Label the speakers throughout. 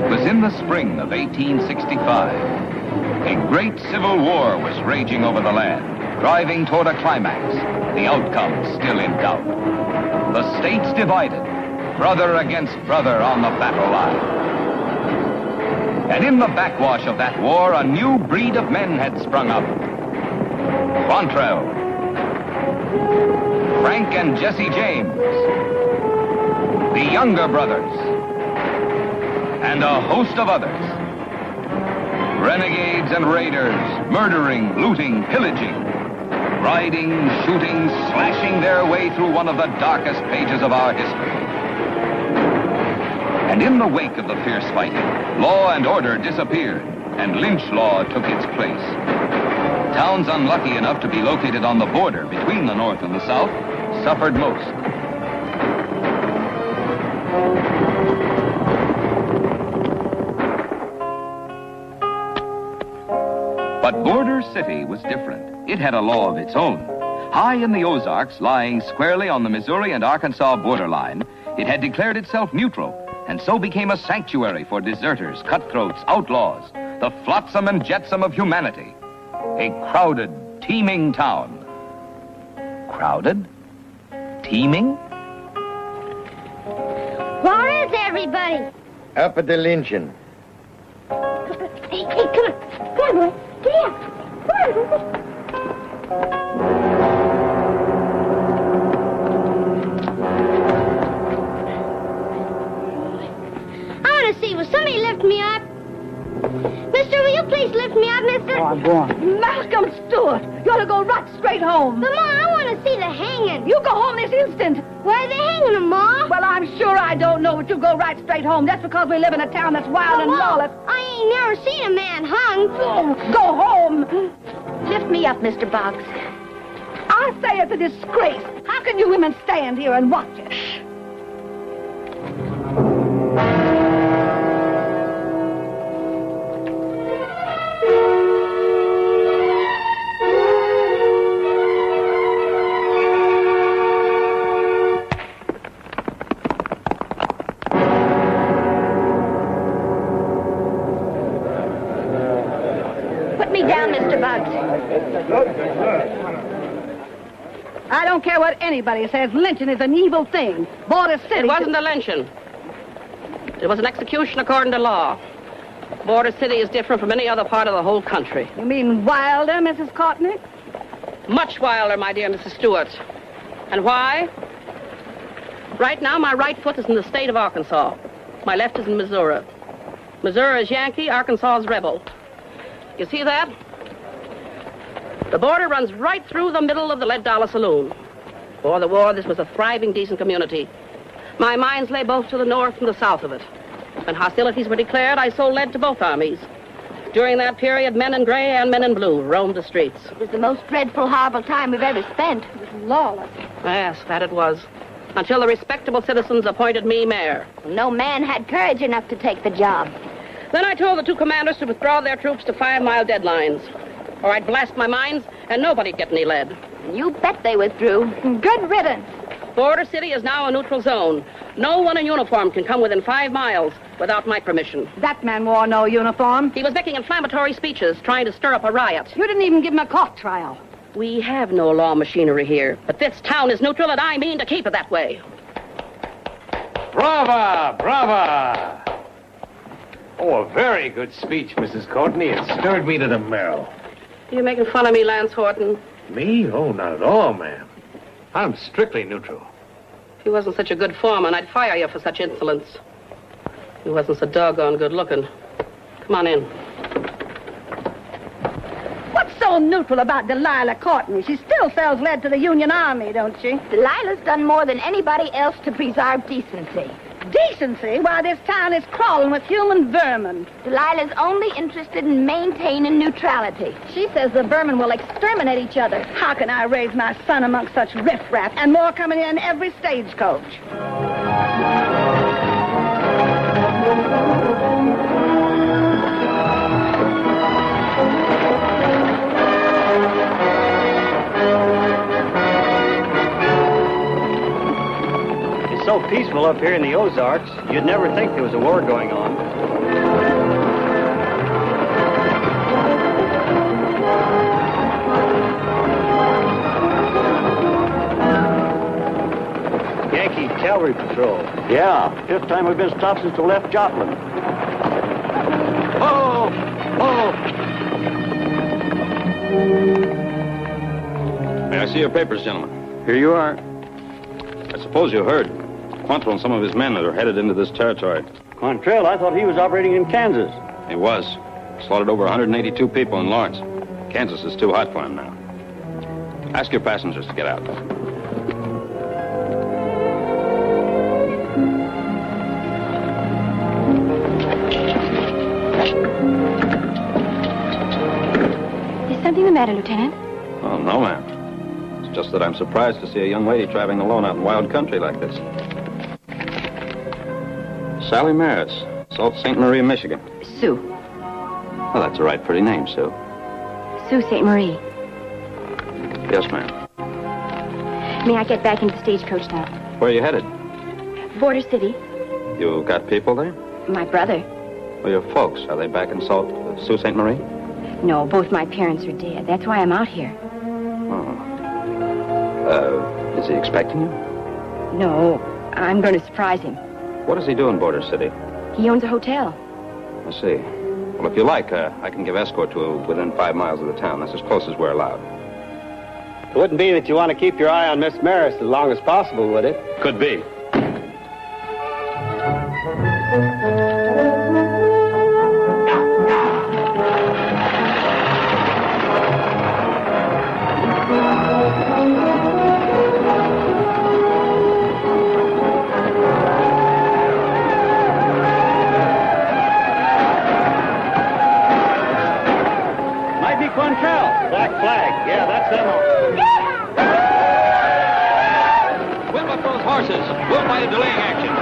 Speaker 1: It was in the spring of 1865. A great civil war was raging over the land, driving toward a climax, the outcome still in doubt. The states divided, brother against brother on the battle line. And in the backwash of that war, a new breed of men had sprung up. Quantrell, Frank and Jesse James, the Younger Brothers, and a host of others. Renegades and raiders, murdering, looting, pillaging, riding, shooting, slashing their way through one of the darkest pages of our history. And in the wake of the fierce fighting, law and order disappeared, and lynch law took its place. Towns unlucky enough to be located on the border between the North and the South suffered most. But Border City was different. It had a law of its own. High in the Ozarks, lying squarely on the Missouri and Arkansas borderline, it had declared itself neutral, and so became a sanctuary for deserters, cutthroats, outlaws, the flotsam and jetsam of humanity. A crowded, teeming town. Crowded? Teeming?
Speaker 2: Where is everybody?
Speaker 3: Up at the lynching.
Speaker 2: Hey, come on. Come on, boy. Get up. Come on. I want to see. Will somebody lift me up? Mister, will you please lift me up, mister?
Speaker 4: Oh, go on. Malcolm Stewart, you ought to go right straight home.
Speaker 2: But, Ma, I want to see the hanging.
Speaker 4: You go home this instant.
Speaker 2: Where are they hanging them, Ma?
Speaker 4: Well, I'm sure I don't know, but you go right straight home. That's because we live in a town that's wild and
Speaker 2: Ma,
Speaker 4: lawless.
Speaker 2: I ain't never seen a man hung.
Speaker 4: Oh, go home.
Speaker 5: Lift me up, Mr. Boggs.
Speaker 4: I say it's a disgrace. How can you women stand here and watch it? I don't care what anybody says. Lynching is an evil thing. Border City...
Speaker 6: It wasn't a lynching. It was an execution according to law. Border City is different from any other part of the whole country.
Speaker 4: You mean wilder, Mrs. Courtney?
Speaker 6: Much wilder, my dear Mrs. Stewart. And why? Right now, my right foot is in the state of Arkansas. My left is in Missouri. Missouri is Yankee, Arkansas is rebel. You see that? The border runs right through the middle of the Lead Dollar Saloon. Before the war, this was a thriving, decent community. My mines lay both to the north and the south of it. When hostilities were declared, I sold lead to both armies. During that period, men in gray and men in blue roamed the streets.
Speaker 5: It was the most dreadful, horrible time we've ever spent.
Speaker 4: It was lawless.
Speaker 6: Yes, that it was. Until the respectable citizens appointed me mayor.
Speaker 5: No man had courage enough to take the job.
Speaker 6: Then I told the two commanders to withdraw their troops to 5-mile deadlines, or I'd blast my mines and nobody'd get any lead.
Speaker 5: You bet they withdrew.
Speaker 4: Good riddance.
Speaker 6: Border City is now a neutral zone. No one in uniform can come within 5 miles without my permission.
Speaker 4: That man wore no uniform.
Speaker 6: He was making inflammatory speeches, trying to stir up a riot.
Speaker 4: You didn't even give him a court trial.
Speaker 6: We have no law machinery here, but this town is neutral, and I mean to keep it that way.
Speaker 7: Brava! Brava! Oh, a very good speech, Mrs. Courtney. It stirred me to the marrow.
Speaker 6: Are you making fun of me, Lance Horton?
Speaker 7: Me? Oh, not at all, ma'am. I'm strictly neutral.
Speaker 6: If you wasn't such a good foreman, I'd fire you for such insolence. You wasn't so doggone good looking. Come on in.
Speaker 4: What's so neutral about Delilah Courtney? She still sells lead to the Union Army, don't she?
Speaker 5: Delilah's done more than anybody else to preserve decency.
Speaker 4: Decency? Why, this town is crawling with human vermin.
Speaker 5: Delilah's only interested in maintaining neutrality.
Speaker 4: She says the vermin will exterminate each other. How can I raise my son amongst such riffraff and more coming in every stagecoach?
Speaker 7: So
Speaker 8: peaceful up here in the Ozarks. You'd never think there was a war going on. Yankee Cavalry Patrol. Yeah, 5th time we've been stopped since we left Joplin. Oh! Oh!
Speaker 9: May I see your papers, gentlemen?
Speaker 8: Here you are.
Speaker 9: I suppose you heard. Quantrill and some of his men are headed into this territory.
Speaker 8: Quantrill, I thought he was operating in Kansas.
Speaker 9: He was. Slaughtered over 182 people in Lawrence. Kansas is too hot for him now. Ask your passengers to get out.
Speaker 5: Is something the matter, Lieutenant?
Speaker 9: Oh, no, ma'am. It's just that I'm surprised to see a young lady traveling alone out in wild country like this. Sally Maris, Sault Ste. Marie, Michigan.
Speaker 5: Sue.
Speaker 9: Well, that's a right pretty name, Sue.
Speaker 5: Sue St. Marie.
Speaker 9: Yes, ma'am.
Speaker 5: May I get back into the stagecoach now?
Speaker 9: Where are you headed?
Speaker 5: Border City.
Speaker 9: You got people there?
Speaker 5: My brother.
Speaker 9: Well, your folks, are they back in Sault Ste. Marie?
Speaker 5: No, both my parents are dead. That's why I'm out here.
Speaker 9: Is he expecting you?
Speaker 5: No, I'm going to surprise him.
Speaker 9: What does he do in Border City?
Speaker 5: He owns a hotel.
Speaker 9: I see. Well, if you like, I can give escort to within 5 miles of the town. That's as close as we're allowed.
Speaker 8: It wouldn't be that you want to keep your eye on Miss Maris as long as possible, would it?
Speaker 9: Could be.
Speaker 8: Quantrill. Black flag. Yeah, that's them all.
Speaker 9: Whip up those horses. We'll fight a delaying action.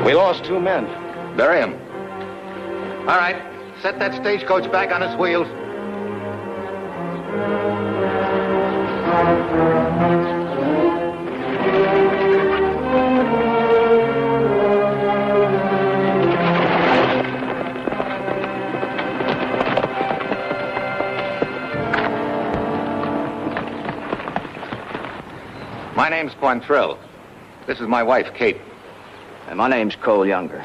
Speaker 3: We lost 2 men. Bury him.
Speaker 1: All right.
Speaker 10: set that stagecoach back on its wheels. My name's Quantrill. This is my wife, Kate.
Speaker 3: And my name's Cole Younger.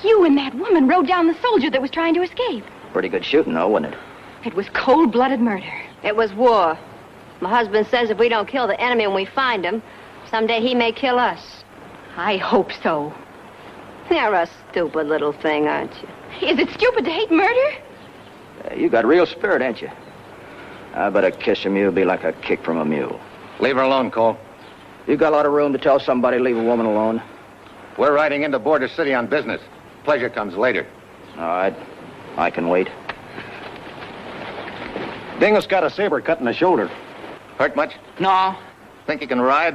Speaker 5: You and that woman rode down the soldier that was trying to escape.
Speaker 3: Pretty good shooting, though, wasn't it?
Speaker 5: It was cold-blooded murder.
Speaker 2: It was war. My husband says if we don't kill the enemy when we find him, someday he may kill us.
Speaker 5: I hope so.
Speaker 2: You're a stupid little thing, aren't you?
Speaker 5: Is it stupid to hate murder?
Speaker 3: You got real spirit, ain't you? I bet a kiss from you would be like a kick from a mule.
Speaker 10: Leave her alone, Cole.
Speaker 3: You got a lot of room to tell somebody to leave a woman alone?
Speaker 10: We're riding into Border City on business. Pleasure comes later.
Speaker 3: All right. I can wait.
Speaker 8: Dingus got a saber cut in the shoulder.
Speaker 10: Hurt much?
Speaker 11: No.
Speaker 10: Think you can ride?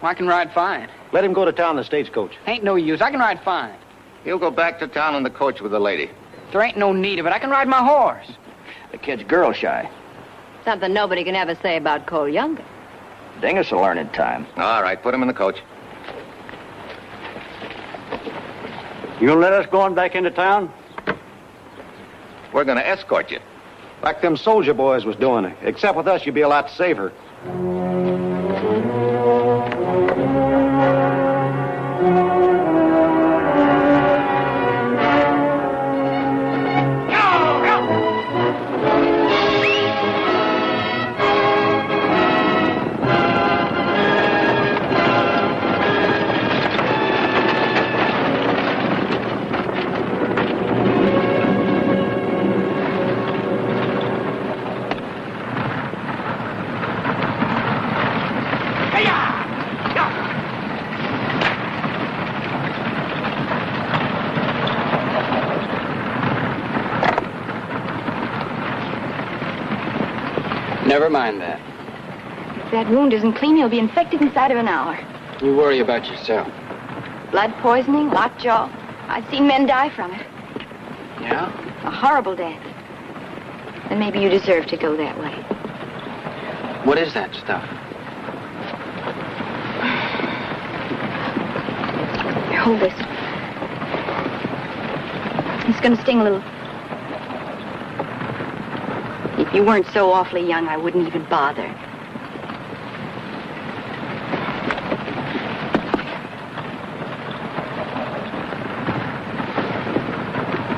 Speaker 11: Well, I can ride fine.
Speaker 8: Let him go to town in the stagecoach.
Speaker 11: Ain't no use. I can ride fine.
Speaker 10: He'll go back to town in the coach with the lady.
Speaker 11: There ain't no need of it. I can ride my horse.
Speaker 3: The kid's girl shy.
Speaker 2: Something nobody can ever say about Cole Younger.
Speaker 3: Dingus will learn in time.
Speaker 10: All right, put him in the coach.
Speaker 8: You'll let us go on back into town?
Speaker 10: We're going to escort you.
Speaker 8: Like them soldier boys was doing. Except with us, you'd be a lot safer.
Speaker 11: Never mind that.
Speaker 5: If that wound isn't clean, he'll be infected inside of an hour.
Speaker 11: You worry about yourself.
Speaker 5: Blood poisoning, lockjaw. I've seen men die from it.
Speaker 11: Yeah?
Speaker 5: A horrible death. And maybe you deserve to go that way.
Speaker 11: What is that stuff?
Speaker 5: Here, hold this. It's gonna sting a little. If you weren't so awfully young, I wouldn't even bother.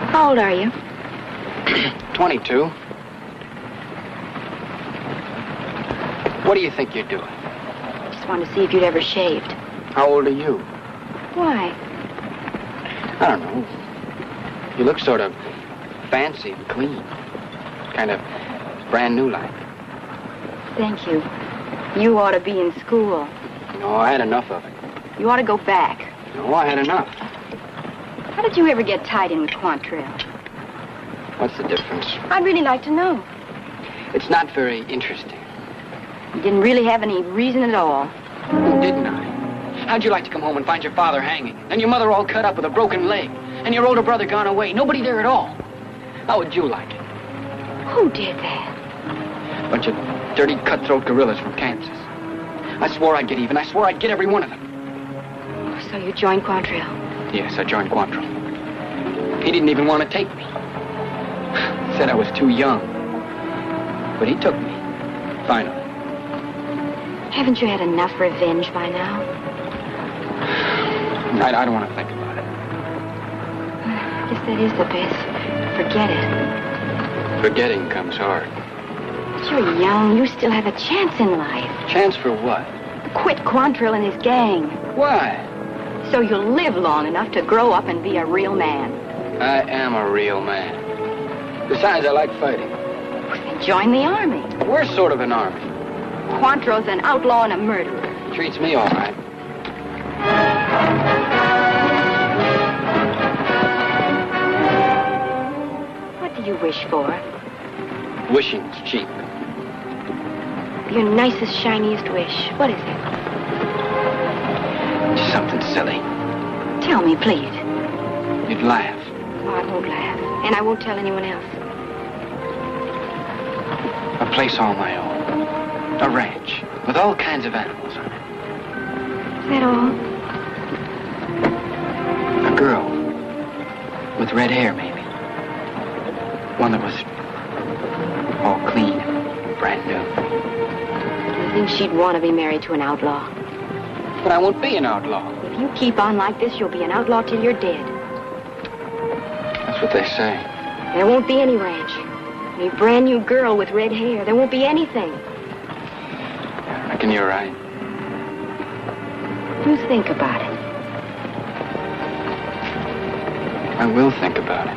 Speaker 5: How old are you?
Speaker 11: 22. What do you think you're doing?
Speaker 5: Just wanted to see if you'd ever shaved.
Speaker 11: How old are you?
Speaker 5: Why?
Speaker 11: I don't know. You look sort of fancy and clean. Kind of brand new like.
Speaker 5: Thank you. You ought to be in school.
Speaker 11: No, I had enough of it.
Speaker 5: You ought to go back.
Speaker 11: No, I had enough.
Speaker 5: How did you ever get tied in with Quantrill?
Speaker 11: What's the difference?
Speaker 5: I'd really like to know.
Speaker 11: It's not very interesting.
Speaker 5: You didn't really have any reason at all.
Speaker 11: Oh, didn't I? How'd you like to come home and find your father hanging, and your mother all cut up with a broken leg, and your older brother gone away? Nobody there at all. How would you like it?
Speaker 5: Who did that?
Speaker 11: Bunch of dirty cutthroat guerrillas from Kansas. I swore I'd get even. I swore I'd get every one of them.
Speaker 5: So you joined Quantrill?
Speaker 11: Yes, I joined Quantrill. He didn't even want to take me. Said I was too young. But he took me. Finally.
Speaker 5: Haven't you had enough revenge by now?
Speaker 11: I don't want to think about it.
Speaker 5: I guess that is the best. Forget it.
Speaker 11: Forgetting comes hard.
Speaker 5: But you're young. You still have a chance in life.
Speaker 11: Chance for what?
Speaker 5: Quit Quantrill and his gang.
Speaker 11: Why?
Speaker 5: So you'll live long enough to grow up and be a real man.
Speaker 11: I am a real man. Besides, I like fighting.
Speaker 5: Then join the army.
Speaker 11: We're sort of an army.
Speaker 5: Quantrill's an outlaw and a murderer.
Speaker 11: Treats me all right.
Speaker 5: What do you wish for?
Speaker 11: Wishing's cheap.
Speaker 5: Your nicest, shiniest wish. What is it?
Speaker 11: Something silly.
Speaker 5: Tell me, please.
Speaker 11: You'd laugh.
Speaker 5: I won't laugh. And I won't tell anyone else.
Speaker 11: A place all my own. A ranch with all kinds of animals on it.
Speaker 5: Is that all?
Speaker 11: A girl with red hair, maybe. One that was all clean and brand new.
Speaker 5: I think she'd want to be married to an outlaw.
Speaker 11: But I won't be an outlaw.
Speaker 5: If you keep on like this, you'll be an outlaw till you're dead.
Speaker 11: That's what they say.
Speaker 5: There won't be any ranch. Any brand new girl with red hair. There won't be anything.
Speaker 11: I reckon you're right.
Speaker 5: You think about it.
Speaker 11: I will think about it.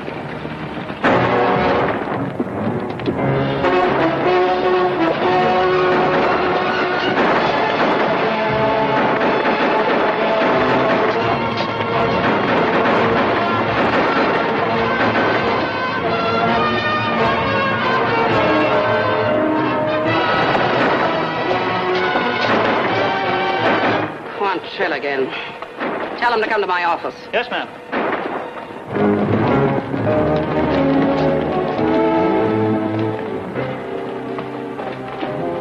Speaker 6: Again. Tell him to come to my office.
Speaker 8: Yes, ma'am.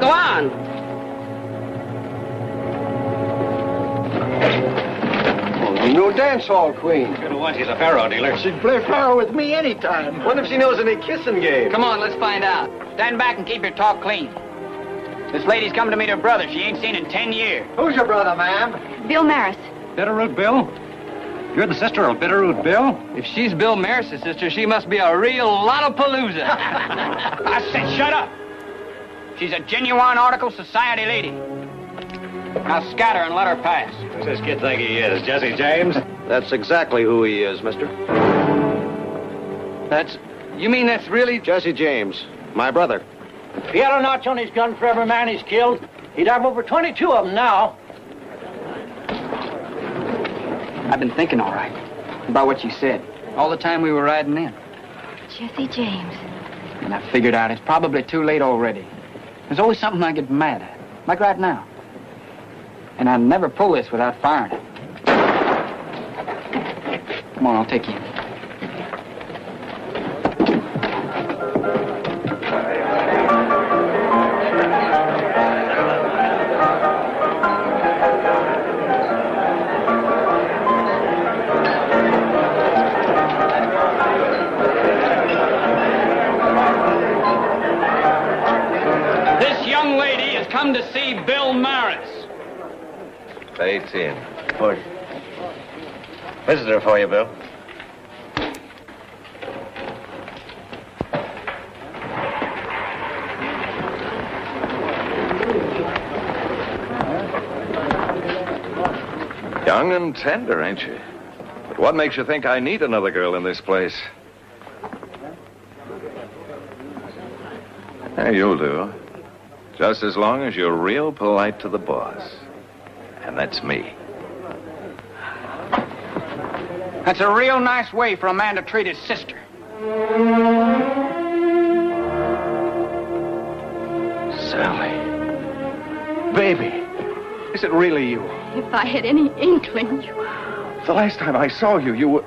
Speaker 6: Go on.
Speaker 12: Oh, the new dance hall queen.
Speaker 9: You're the one, she's a faro dealer.
Speaker 12: She'd play faro with me anytime. What if she knows any kissing game?
Speaker 11: Come on, let's find out. Stand back and keep your talk clean. This lady's coming to meet her brother she ain't seen in 10 years.
Speaker 12: Who's your brother, ma'am?
Speaker 5: Bill Maris.
Speaker 9: Bitterroot Bill? You're the sister of Bitterroot Bill?
Speaker 13: If she's Bill Maris' sister, she must be a real Lollapalooza.
Speaker 11: I said shut up. She's a genuine Article Society lady. Now scatter and let her pass.
Speaker 9: Who's this kid think he is, Jesse James?
Speaker 12: That's exactly who he is, mister.
Speaker 13: You mean that's really...
Speaker 12: Jesse James, my brother.
Speaker 14: If he had a notch on his gun for every man he's killed, he'd have over 22 of them now.
Speaker 11: I've been thinking all right about what you said all the time we were riding in.
Speaker 5: Jesse James.
Speaker 11: And I figured out it's probably too late already. There's always something I get mad at, like right now. And I'd never pull this without firing it. Come on, I'll take you.
Speaker 13: Come to see Bill Maris.
Speaker 9: 18. Push. Visitor for you, Bill.
Speaker 15: Young and tender, ain't you? But what makes you think I need another girl in this place? Hey, you'll do. Just as long as you're real polite to the boss. And that's me.
Speaker 11: That's a real nice way for a man to treat his sister.
Speaker 15: Sally. Baby. Is it really you?
Speaker 5: If I had any inkling,
Speaker 15: The last time I saw you,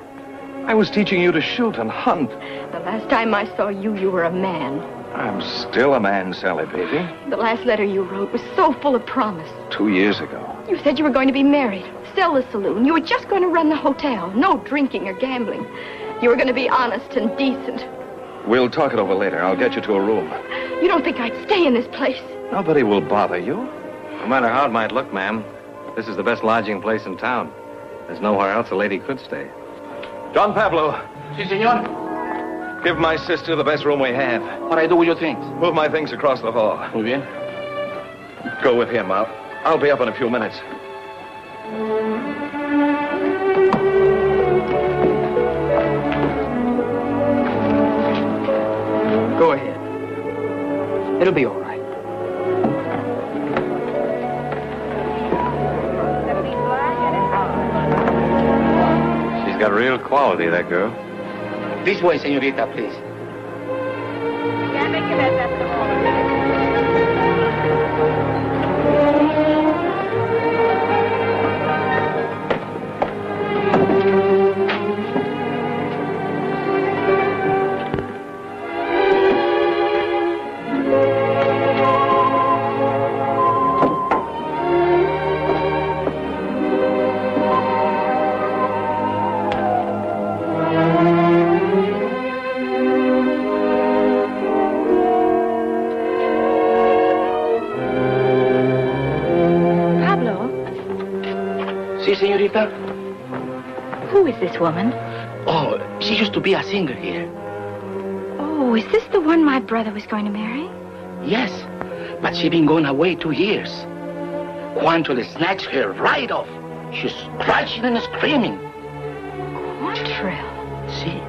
Speaker 15: I was teaching you to shoot and hunt.
Speaker 5: The last time I saw you, you were a man.
Speaker 15: I'm still a man, Sally, baby.
Speaker 5: The last letter you wrote was so full of promise.
Speaker 15: 2 years ago.
Speaker 5: You said you were going to be married, sell the saloon. You were just going to run the hotel. No drinking or gambling. You were going to be honest and decent.
Speaker 15: We'll talk it over later. I'll get you to a room.
Speaker 5: You don't think I'd stay in this place?
Speaker 15: Nobody will bother you.
Speaker 9: No matter how it might look, ma'am, this is the best lodging place in town. There's nowhere else a lady could stay.
Speaker 15: Don Pablo.
Speaker 11: Si, senor.
Speaker 15: Give my sister the best room we have.
Speaker 11: What do I do with your things?
Speaker 15: Move my things across the hall.
Speaker 11: Muy bien.
Speaker 15: Go with him. I'll be up in a few minutes.
Speaker 11: Go ahead. It'll be all right.
Speaker 9: She's got real quality, that girl.
Speaker 11: This way, señorita, please.
Speaker 16: Si, senorita.
Speaker 5: Who is this woman?
Speaker 16: Oh, she used to be a singer here.
Speaker 5: Oh, is this the one my brother was going to marry?
Speaker 16: Yes, but she been going away 2 years. Quanto le snatched her right off. She's scratching and screaming.
Speaker 5: Quantrill?
Speaker 16: See?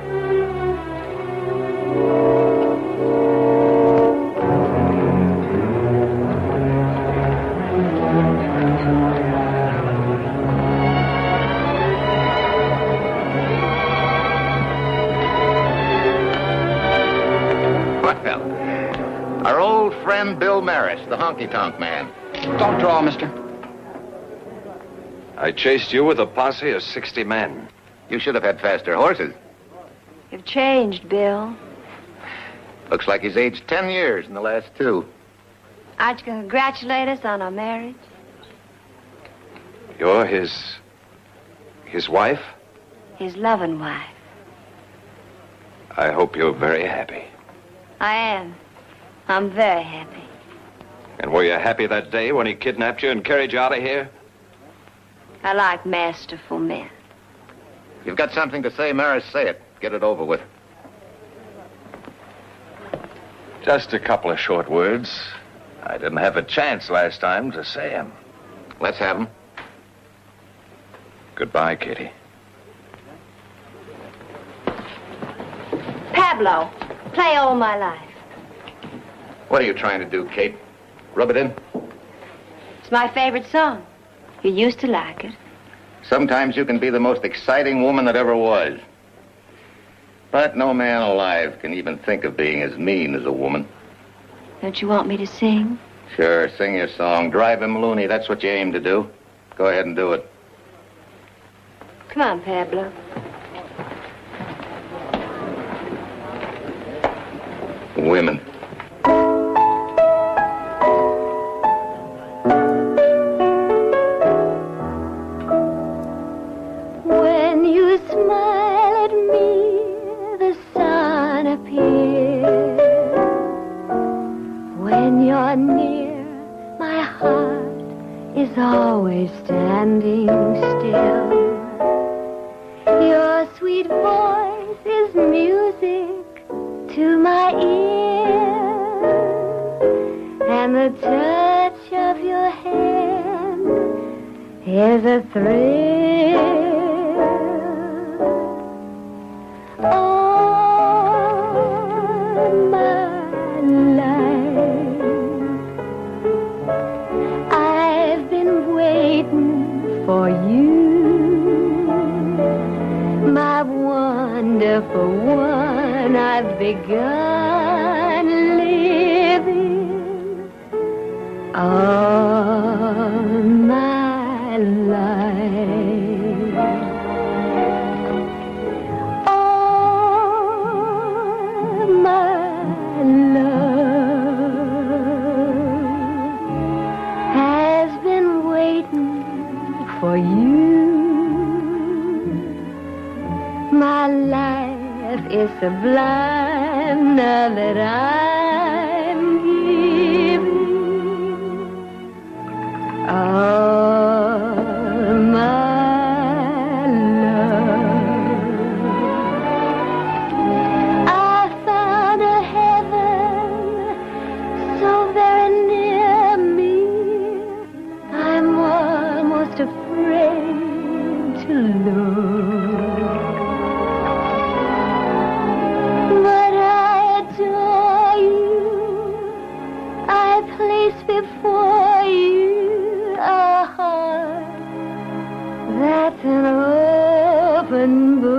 Speaker 10: Well, our old friend Bill Maris, the honky-tonk man.
Speaker 11: Don't draw, mister.
Speaker 15: I chased you with a posse of 60 men.
Speaker 10: You should have had faster horses.
Speaker 5: You've changed, Bill.
Speaker 10: Looks like he's aged 10 years in the last 2.
Speaker 5: Aren't you going to congratulate us on our marriage?
Speaker 15: You're his wife?
Speaker 5: His loving wife.
Speaker 15: I hope you're very happy.
Speaker 5: I am. I'm very happy.
Speaker 15: And were you happy that day when he kidnapped you and carried you out of here?
Speaker 5: I like masterful men.
Speaker 10: You've got something to say, Maris, say it. Get it over with.
Speaker 15: Just a couple of short words. I didn't have a chance last time to say them.
Speaker 10: Let's have them.
Speaker 15: Goodbye, Kitty.
Speaker 5: Pablo, play All My Life.
Speaker 10: What are you trying to do, Kate? Rub it in?
Speaker 5: It's my favorite song. You used to like it.
Speaker 10: Sometimes you can be the most exciting woman that ever was. But no man alive can even think of being as mean as a woman.
Speaker 5: Don't you want me to sing?
Speaker 10: Sure, sing your song. Drive him loony. That's what you aim to do. Go ahead and do it.
Speaker 5: Come on, Pablo.
Speaker 10: Women.
Speaker 2: When you smile at me, the sun appears. When you're near, my heart is always standing still. Your sweet voice is music to my ear, and the touch of your hand is a thrill. All my life I've been waiting for you, my wonderful one. I've begun living all my life. All my love has been waiting for you. My life is sublime now that I'm giving all my love. I found a heaven so very near me, I'm almost afraid to look. But I adore you, I place before you a heart that's an open book.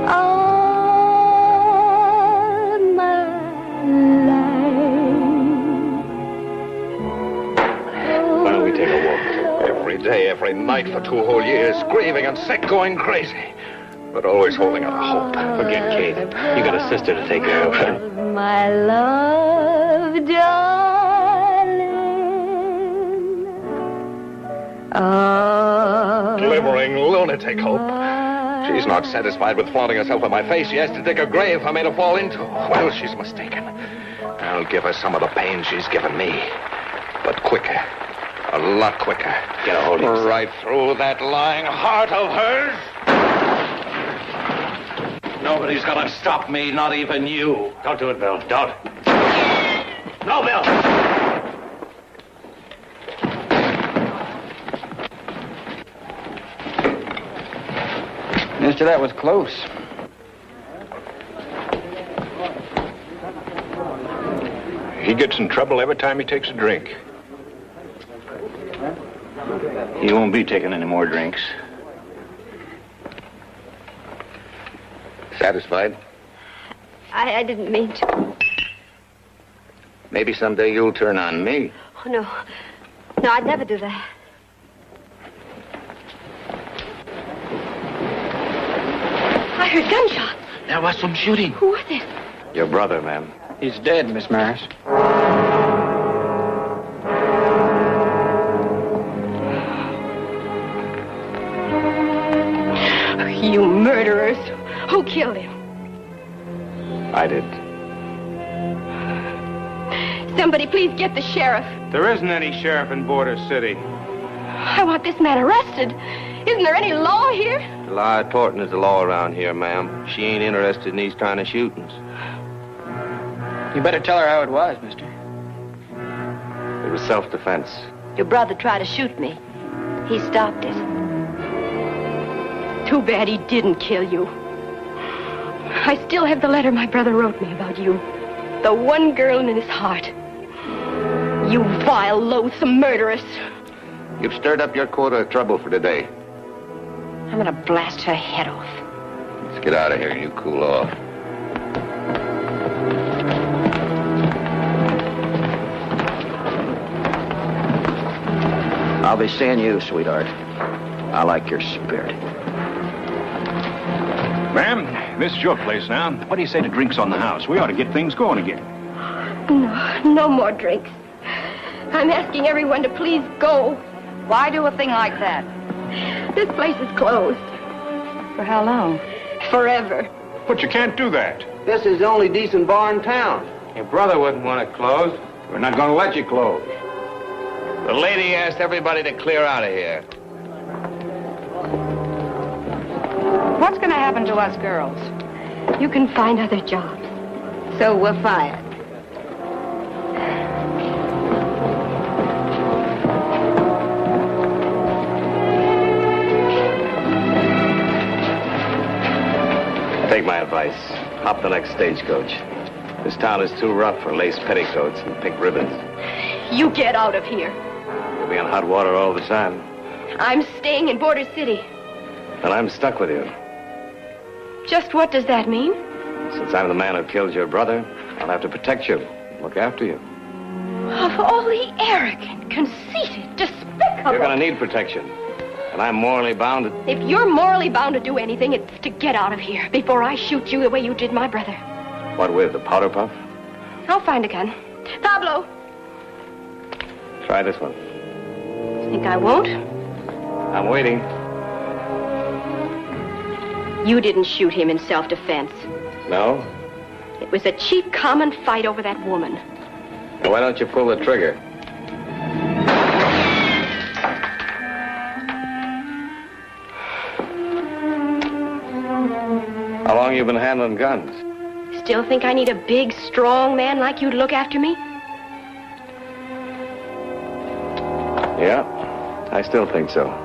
Speaker 2: All my life.
Speaker 15: Why don't we take a walk? Every day, every night for 2 whole years, grieving and sick, going crazy. But always holding out a hope.
Speaker 7: Forget Kate. You got a sister to take care of.
Speaker 2: My love, darling.
Speaker 15: Glimmering lunatic hope. She's not satisfied with flaunting herself in my face. She has to dig a grave for me to fall into. Well, she's mistaken. I'll give her some of the pain she's given me. But quicker. A lot quicker.
Speaker 3: Get a hold of him.
Speaker 15: Right through that lying heart of hers.
Speaker 16: Nobody's gonna stop me, not even you.
Speaker 7: Don't do it, Bill. Don't.
Speaker 16: No, Bill.
Speaker 3: Mister, that was close.
Speaker 9: He gets in trouble every time he takes a drink.
Speaker 3: He won't be taking any more drinks.
Speaker 10: Satisfied?
Speaker 2: I didn't mean to.
Speaker 10: Maybe someday you'll turn on me.
Speaker 2: Oh, no. No, I'd never do that. I heard gunshots.
Speaker 16: There was some shooting.
Speaker 2: Who was it?
Speaker 3: Your brother, ma'am.
Speaker 8: He's dead, Miss Maris.
Speaker 5: You murderers. Who killed him?
Speaker 3: I did.
Speaker 5: Somebody please get the sheriff.
Speaker 7: There isn't any sheriff in Border City.
Speaker 5: I want this man arrested. Isn't there any law here?
Speaker 17: Law Torton is the law around here, ma'am. She ain't interested in these kind of shootings.
Speaker 8: You better tell her how it was, mister.
Speaker 3: It was self-defense.
Speaker 2: Your brother tried to shoot me. He stopped it.
Speaker 5: Too bad he didn't kill you. I still have the letter my brother wrote me about you. The one girl in his heart. You vile, loathsome murderess.
Speaker 10: You've stirred up your quota of trouble for today.
Speaker 2: I'm gonna blast her head off.
Speaker 10: Let's get out of here and you cool off.
Speaker 3: I'll be seeing you, sweetheart. I like your spirit.
Speaker 9: Ma'am, this is your place now. What do you say to drinks on the house? We ought to get things going again.
Speaker 5: No more drinks. I'm asking everyone to please go.
Speaker 4: Why do a thing like that?
Speaker 5: This place is closed.
Speaker 4: For how long?
Speaker 5: Forever.
Speaker 9: But you can't do that.
Speaker 12: This is the only decent bar in town.
Speaker 13: Your brother wouldn't want it closed.
Speaker 9: We're not going to let you close.
Speaker 13: The lady asked everybody to clear out of here.
Speaker 4: What's going to happen to us girls?
Speaker 5: You can find other jobs.
Speaker 2: So we're fired.
Speaker 3: Take my advice. Hop the next stagecoach. This town is too rough for lace petticoats and pink ribbons.
Speaker 5: You get out of here.
Speaker 3: You'll be in hot water all the time.
Speaker 5: I'm staying in Border City.
Speaker 3: And I'm stuck with you.
Speaker 5: Just what does that mean?
Speaker 3: Since I'm the man who killed your brother, I'll have to protect you, look after you.
Speaker 5: Of all the arrogant, conceited, despicable...
Speaker 3: You're going to need protection. And I'm morally bound to...
Speaker 5: If you're morally bound to do anything, it's to get out of here before I shoot you the way you did my brother.
Speaker 3: What with, the powder puff?
Speaker 5: I'll find a gun. Pablo!
Speaker 3: Try this one.
Speaker 5: Think I won't?
Speaker 3: I'm waiting.
Speaker 5: You didn't shoot him in self-defense.
Speaker 3: No?
Speaker 5: It was a cheap, common fight over that woman.
Speaker 3: Now, why don't you pull the trigger? How long you been handling guns?
Speaker 5: Still think I need a big, strong man like you to look after me?
Speaker 3: Yeah, I still think so.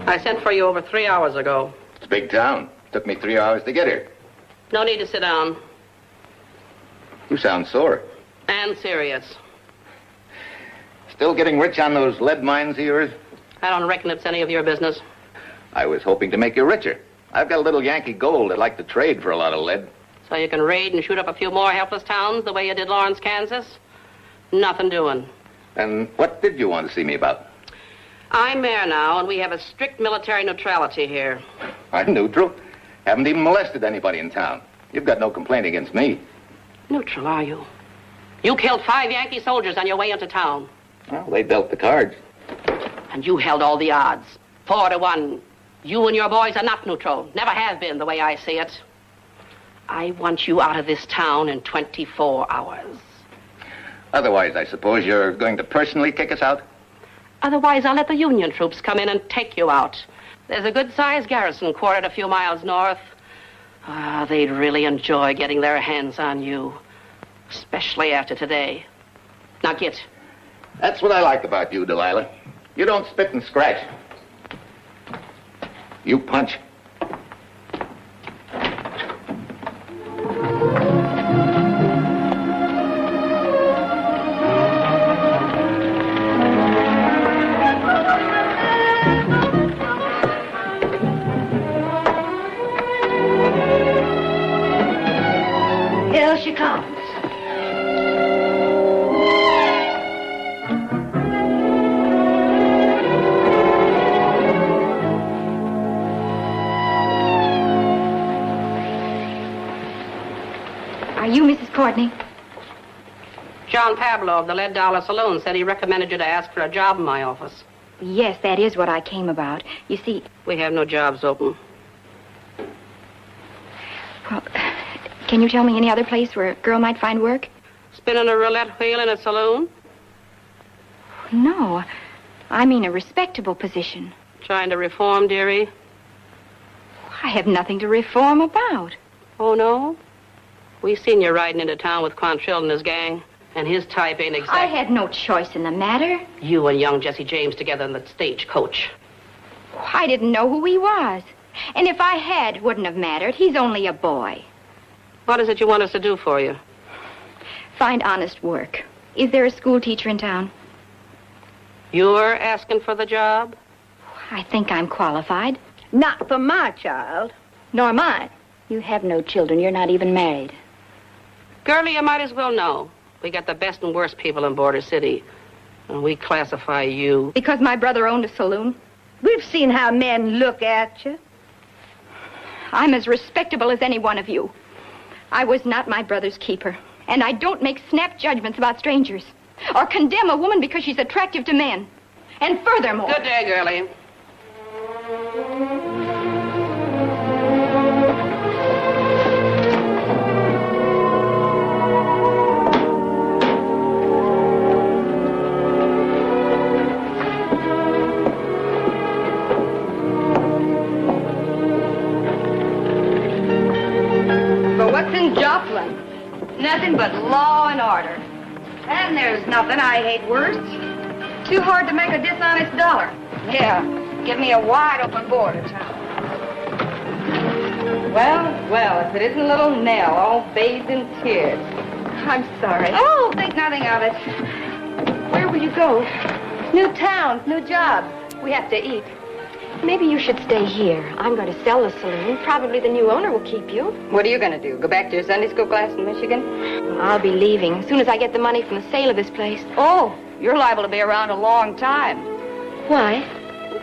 Speaker 6: I sent for you over 3 hours ago.
Speaker 10: It's a big town. Took me 3 hours to get here.
Speaker 6: No need to sit down.
Speaker 10: You sound sore.
Speaker 6: And serious.
Speaker 10: Still getting rich on those lead mines of yours?
Speaker 6: I don't reckon it's any of your business.
Speaker 10: I was hoping to make you richer. I've got a little Yankee gold I'd like to trade for a lot of lead.
Speaker 6: So you can raid and shoot up a few more helpless towns the way you did Lawrence, Kansas? Nothing doing.
Speaker 10: And what did you want to see me about?
Speaker 6: I'm mayor now, and we have a strict military neutrality here.
Speaker 10: I'm neutral. Haven't even molested anybody in town. You've got no complaint against me.
Speaker 6: Neutral, are you? You killed 5 Yankee soldiers on your way into town.
Speaker 10: Well, they dealt the cards.
Speaker 6: And you held all the odds. 4-1. You and your boys are not neutral. Never have been, the way I see it. I want you out of this town in 24 hours.
Speaker 10: Otherwise, I suppose you're going to personally kick us out?
Speaker 6: Otherwise, I'll let the Union troops come in and take you out. There's a good-sized garrison quartered a few miles north. They'd really enjoy getting their hands on you. Especially after today. Now get.
Speaker 10: That's what I like about you, Delilah. You don't spit and scratch. You punch.
Speaker 4: Here she comes.
Speaker 18: Are you Mrs. Courtney?
Speaker 6: John Pablo of the Lead Dollar Saloon said he recommended you to ask for a job in my office.
Speaker 18: Yes, that is what I came about. You see...
Speaker 6: We have no jobs open.
Speaker 18: Well, can you tell me any other place where a girl might find work?
Speaker 6: Spinning a roulette wheel in a saloon?
Speaker 18: No. I mean a respectable position.
Speaker 6: Trying to reform, dearie?
Speaker 18: I have nothing to reform about.
Speaker 6: Oh, no? We seen you riding into town with Quantrill and his gang, and his type ain't exact.
Speaker 18: I had no choice in the matter.
Speaker 6: You and young Jesse James together in the stagecoach.
Speaker 18: I didn't know who he was. And if I had, it wouldn't have mattered. He's only a boy.
Speaker 6: What is it you want us to do for you?
Speaker 18: Find honest work. Is there a school teacher in town?
Speaker 6: You're asking for the job?
Speaker 18: I think I'm qualified.
Speaker 4: Not for my child.
Speaker 18: Nor mine. You have no children. You're not even married.
Speaker 6: Girlie, you might as well know. We got the best and worst people in Border City. And we classify you.
Speaker 18: Because my brother owned a saloon?
Speaker 4: We've seen how men look at you.
Speaker 18: I'm as respectable as any one of you. I was not my brother's keeper. And I don't make snap judgments about strangers. Or condemn a woman because she's attractive to men. And furthermore...
Speaker 6: Good day, Girlie.
Speaker 4: In Joplin. Nothing but law and order. And there's nothing I hate worse. Too hard to make a dishonest dollar. Yeah, give me a wide-open border town. Well, if it isn't little Nell, all bathed in tears.
Speaker 18: I'm sorry.
Speaker 4: Oh, think nothing of it.
Speaker 18: Where will you go?
Speaker 4: New towns, new jobs.
Speaker 18: We have to eat. Maybe you should stay here. I'm going to sell the saloon. Probably the new owner will keep you.
Speaker 4: What are you going to do? Go back to your Sunday school class in Michigan?
Speaker 18: I'll be leaving as soon as I get the money from the sale of this place.
Speaker 4: Oh, you're liable to be around a long time.
Speaker 18: Why?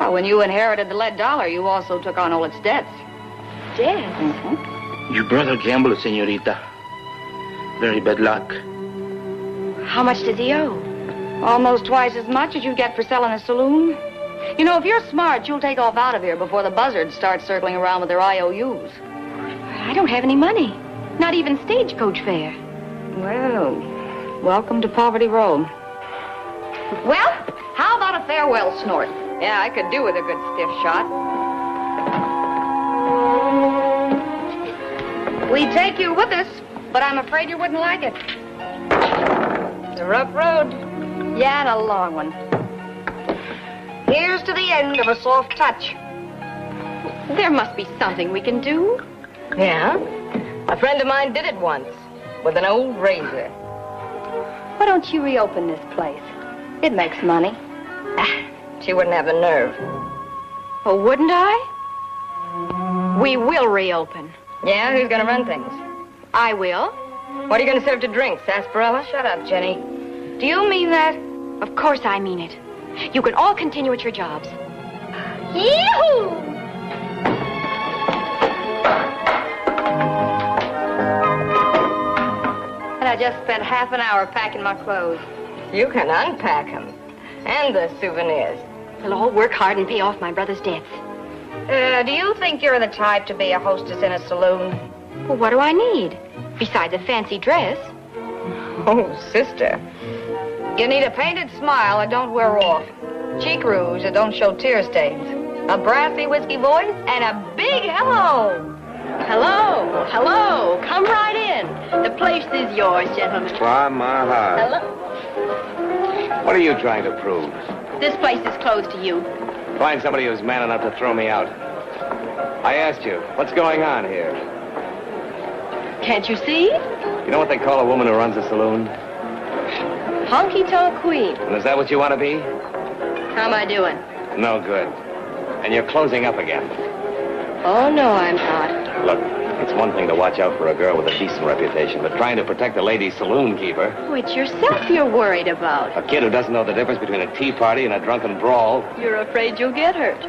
Speaker 4: Well, when you inherited the lead dollar, you also took on all its debts.
Speaker 18: Debts?
Speaker 4: Mm-hmm.
Speaker 16: Your brother gambled, senorita. Very bad luck.
Speaker 18: How much does he owe?
Speaker 4: Almost twice as much as you get for selling a saloon. You know, if you're smart, you'll take off out of here before the buzzards start circling around with their IOUs.
Speaker 18: I don't have any money. Not even stagecoach fare.
Speaker 4: Well, welcome to Poverty Row. Well, how about a farewell snort? Yeah, I could do with a good stiff shot. We'd take you with us, but I'm afraid you wouldn't like it. It's a rough road. Yeah, and a long one. Here's to the end of a soft touch.
Speaker 18: There must be something we can do.
Speaker 4: Yeah? A friend of mine did it once with an old razor. Why don't you reopen this place? It makes money. She wouldn't have the nerve.
Speaker 18: Oh, wouldn't I? We will reopen.
Speaker 4: Yeah, who's gonna run things?
Speaker 18: I will.
Speaker 4: What are you gonna serve to drink, sarsaparilla? Shut up, Jenny. Do you mean that?
Speaker 18: Of course I mean it. You can all continue at your jobs.
Speaker 2: Yee-hoo!
Speaker 4: And I just spent half an hour packing my clothes. You can unpack them. And the souvenirs.
Speaker 18: We'll all work hard and pay off my brother's debts.
Speaker 4: Do you think you're the type to be a hostess in a saloon?
Speaker 18: Well, what do I need? Besides a fancy dress.
Speaker 4: Oh, sister. You need a painted smile that don't wear off. Cheek rouge that don't show tear stains. A brassy whiskey voice and a big hello.
Speaker 6: Hello, hello. Come right in. The place is yours, gentlemen.
Speaker 3: Climb my heart.
Speaker 6: Hello.
Speaker 3: What are you trying to prove?
Speaker 6: This place is closed to you.
Speaker 3: Find somebody who's man enough to throw me out. I asked you, what's going on here?
Speaker 6: Can't you see?
Speaker 3: You know what they call a woman who runs a saloon?
Speaker 6: Honky-tonk queen.
Speaker 3: And is that what you want to be?
Speaker 6: How am I doing?
Speaker 3: No good. And you're closing up again.
Speaker 6: Oh, no, I'm not.
Speaker 3: Look, it's one thing to watch out for a girl with a decent reputation, but trying to protect a lady saloon keeper...
Speaker 6: Oh, it's yourself you're worried about.
Speaker 3: A kid who doesn't know the difference between a tea party and a drunken brawl...
Speaker 6: You're afraid you'll get hurt.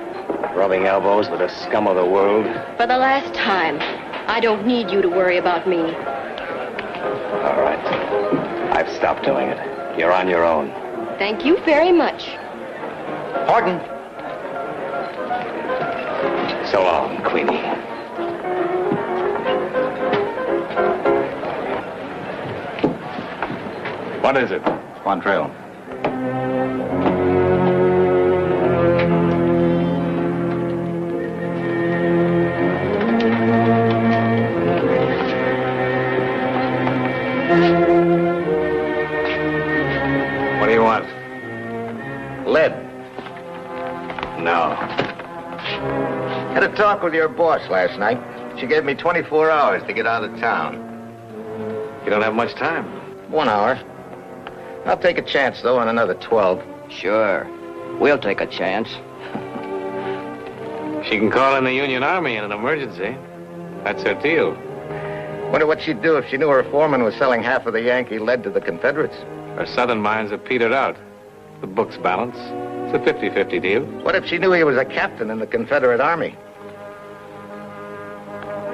Speaker 3: Rubbing elbows with the scum of the world...
Speaker 6: For the last time, I don't need you to worry about me.
Speaker 3: All right. I've stopped doing it. You're on your own.
Speaker 6: Thank you very much.
Speaker 3: Horton! So long, Queenie. What is it?
Speaker 10: Quantrill.
Speaker 3: What do you want?
Speaker 10: Lead.
Speaker 3: No.
Speaker 10: Had a talk with your boss last night. She gave me 24 hours to get out of town.
Speaker 3: You don't have much time.
Speaker 10: 1 hour. I'll take a chance, though, on another 12.
Speaker 11: Sure. We'll take a chance.
Speaker 7: She can call in the Union Army in an emergency. That's her deal.
Speaker 10: Wonder what she'd do if she knew her foreman was selling half of the Yankee lead to the Confederates.
Speaker 7: Her southern mines have petered out. The books balance. It's a 50-50 deal.
Speaker 10: What if she knew he was a captain in the Confederate Army?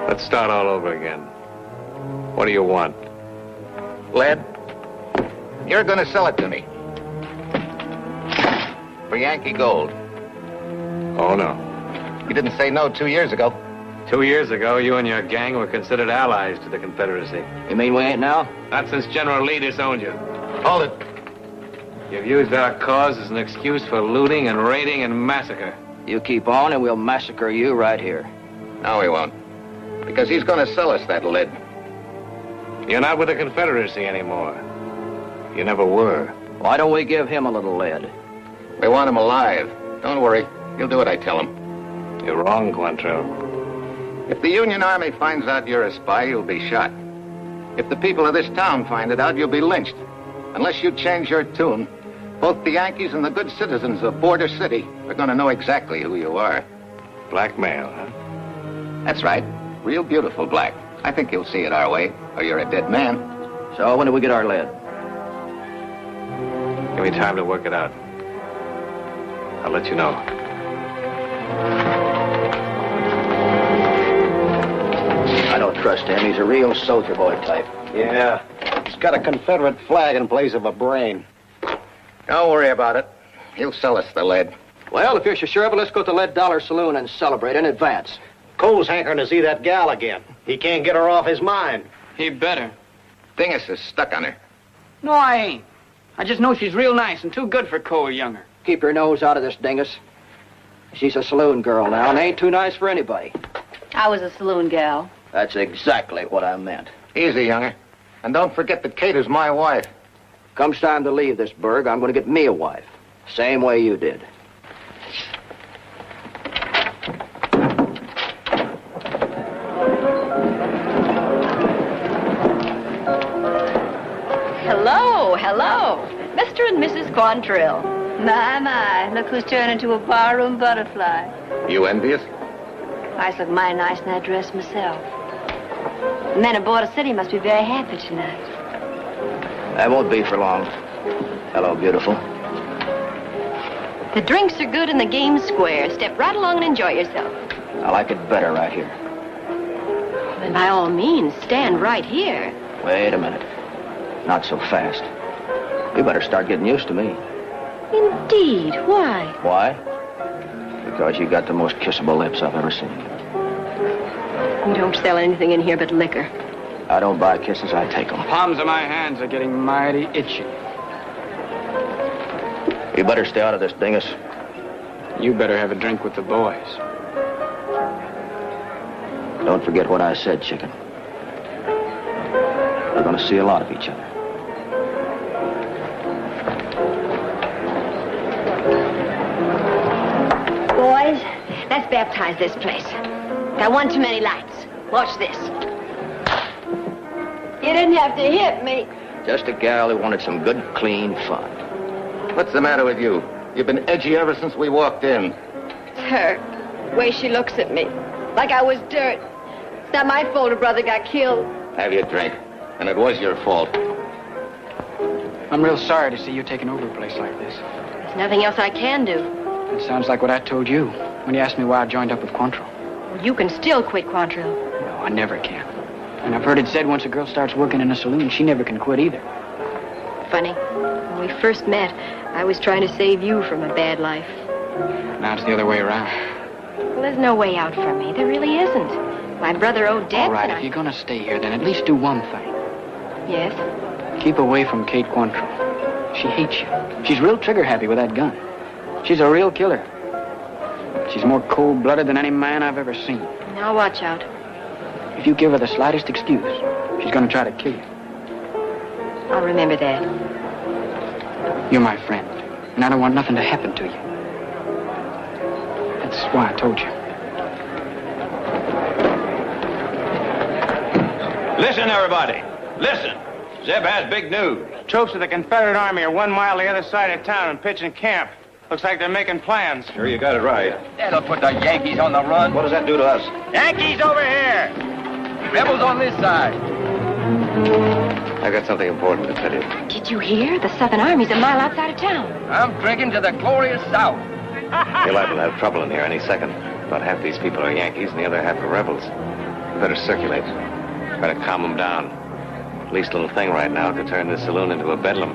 Speaker 7: Let's start all over again. What do you want?
Speaker 10: Lead? You're going to sell it to me. For Yankee gold.
Speaker 7: Oh, no.
Speaker 10: You didn't say no 2 years ago.
Speaker 7: 2 years ago, you and your gang were considered allies to the Confederacy.
Speaker 11: You mean we ain't now?
Speaker 7: Not since General Lee disowned you.
Speaker 10: Hold it.
Speaker 7: You've used our cause as an excuse for looting and raiding and massacre.
Speaker 11: You keep on and we'll massacre you right here.
Speaker 10: No, he won't. Because he's going to sell us that lead.
Speaker 7: You're not with the Confederacy anymore. You never were.
Speaker 11: Why don't we give him a little lead?
Speaker 10: We want him alive. Don't worry. He'll do what I tell him.
Speaker 7: You're wrong, Quantrill.
Speaker 10: If the Union Army finds out you're a spy, you'll be shot. If the people of this town find it out, you'll be lynched. Unless you change your tune, both the Yankees and the good citizens of Border City are going to know exactly who you are.
Speaker 7: Blackmail, huh?
Speaker 10: That's right. Real beautiful black. I think you'll see it our way, or you're a dead man.
Speaker 11: So when do we get our lead?
Speaker 7: Give me time to work it out. I'll let you know.
Speaker 11: I don't trust him. He's a real soldier boy type.
Speaker 8: Yeah. He's got a Confederate flag in place of a brain.
Speaker 10: Don't worry about it. He'll sell us the lead.
Speaker 11: Well, if you're so sure of it, let's go to the Lead Dollar Saloon and celebrate in advance.
Speaker 8: Cole's hankering to see that gal again. He can't get her off his mind.
Speaker 11: He better.
Speaker 10: Dingus is stuck on her.
Speaker 11: No, I ain't. I just know she's real nice and too good for Cole Younger. Keep your nose out of this, Dingus. She's a saloon girl now and ain't too nice for anybody.
Speaker 6: I was a saloon gal.
Speaker 11: That's exactly what I meant.
Speaker 10: Easy, Younger. And don't forget that Kate is my wife.
Speaker 11: Comes time to leave this burg, I'm going to get me a wife. Same way you did.
Speaker 18: Hello, hello. Mr. and Mrs. Quantrill.
Speaker 4: My, look who's turned into a barroom butterfly.
Speaker 10: You envious?
Speaker 4: I look mighty nice in that dress myself. The men of Border City must be very happy tonight.
Speaker 17: That won't be for long. Hello, beautiful.
Speaker 5: The drinks are good and the game's square. Step right along and enjoy yourself.
Speaker 17: I like it better right here.
Speaker 5: Then by all means, stand right here.
Speaker 17: Wait a minute. Not so fast. You better start getting used to me.
Speaker 5: Indeed. Why?
Speaker 17: Why? Because you got the most kissable lips I've ever seen.
Speaker 5: You don't sell anything in here but liquor.
Speaker 17: I don't buy kisses, I take them.
Speaker 11: Palms of my hands are getting mighty itchy.
Speaker 17: You better stay out of this, dingus.
Speaker 11: You better have a drink with the boys.
Speaker 17: Don't forget what I said, chicken. We're going to see a lot of each other.
Speaker 4: Boys, let's baptize this place. Got one too many lights. Watch this. You didn't have to hit me.
Speaker 17: Just a gal who wanted some good, clean fun.
Speaker 10: What's the matter with you? You've been edgy ever since we walked in.
Speaker 5: It's her. The way she looks at me. Like I was dirt. It's not my fault her brother got killed.
Speaker 10: Have your drink. And it was your fault.
Speaker 11: I'm real sorry to see you taking over a place like this.
Speaker 5: There's nothing else I can do.
Speaker 11: It sounds like what I told you when you asked me why I joined up with Quantrill.
Speaker 5: Well, you can still quit Quantrill.
Speaker 11: No, I never can. And I've heard it said once a girl starts working in a saloon, she never can quit either.
Speaker 5: Funny. When we first met, I was trying to save you from a bad life.
Speaker 11: Now it's the other way around.
Speaker 5: Well, there's no way out for me. There really isn't. My brother owed debts.
Speaker 11: All right, if you're going to stay here, then at least do one thing.
Speaker 5: Yes?
Speaker 11: Keep away from Kate Quantrill. She hates you. She's real trigger-happy with that gun. She's a real killer. She's more cold-blooded than any man I've ever seen.
Speaker 5: Now watch out.
Speaker 11: If you give her the slightest excuse, she's going to try to kill you.
Speaker 5: I'll remember that.
Speaker 11: You're my friend, and I don't want nothing to happen to you. That's why I told you.
Speaker 9: Listen, everybody. Listen. Zeb has big news.
Speaker 8: Troops of the Confederate Army are 1 mile the other side of town and pitching camp. Looks like they're making plans.
Speaker 9: Sure, you got it right.
Speaker 13: That'll put the Yankees on the run.
Speaker 9: What does that do to us?
Speaker 13: Yankees over here! Rebels on this side.
Speaker 3: I got something important to tell you.
Speaker 5: Did you hear? The Southern Army's a mile outside of town.
Speaker 13: I'm drinking to the glorious South.
Speaker 3: You're liable to have trouble in here any second. About half these people are Yankees and the other half are rebels. You better circulate. Try to calm them down. Least little thing right now to turn this saloon into a bedlam.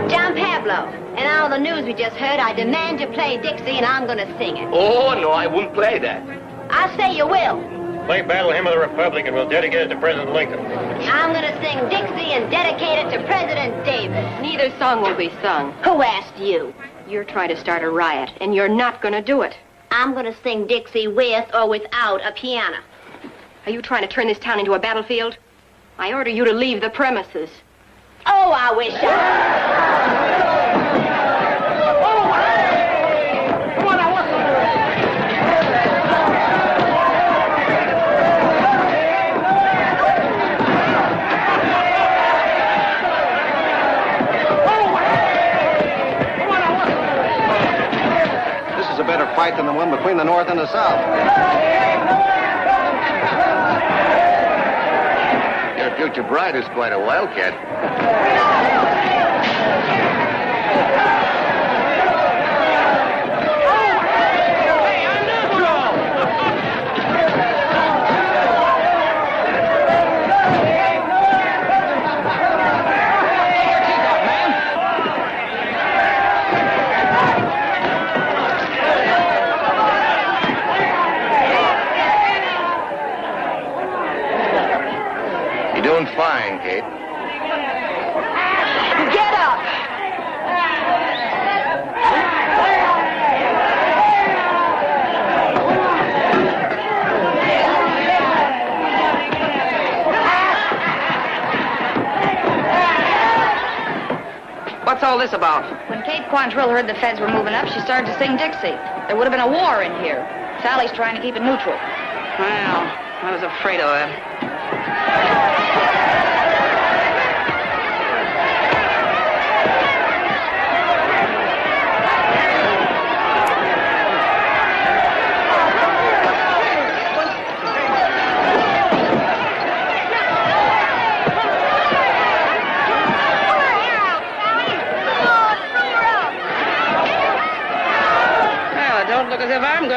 Speaker 2: John Pablo, in all the news we just heard, I demand you play Dixie and I'm going to sing it.
Speaker 17: Oh, no, I wouldn't play that.
Speaker 2: I say you will.
Speaker 8: Play Battle Hymn of the Republic and we'll dedicate it to President Lincoln.
Speaker 2: I'm going to sing Dixie and dedicate it to President Davis.
Speaker 5: Neither song will be sung.
Speaker 2: Who asked you?
Speaker 5: You're trying to start a riot, and you're not going to do it.
Speaker 2: I'm going to sing Dixie with or without a piano.
Speaker 5: Are you trying to turn this town into a battlefield? I order you to leave the premises.
Speaker 2: Oh, I wish
Speaker 10: This is a better fight than the one between the North and the South. Your future bride is quite a wildcat. You're doing fine, Kate.
Speaker 5: Get up!
Speaker 11: What's all this about?
Speaker 4: When Kate Quantrill heard the feds were moving up, she started to sing Dixie. There would have been a war in here. Sally's trying to keep it neutral.
Speaker 11: Well, I was afraid of that.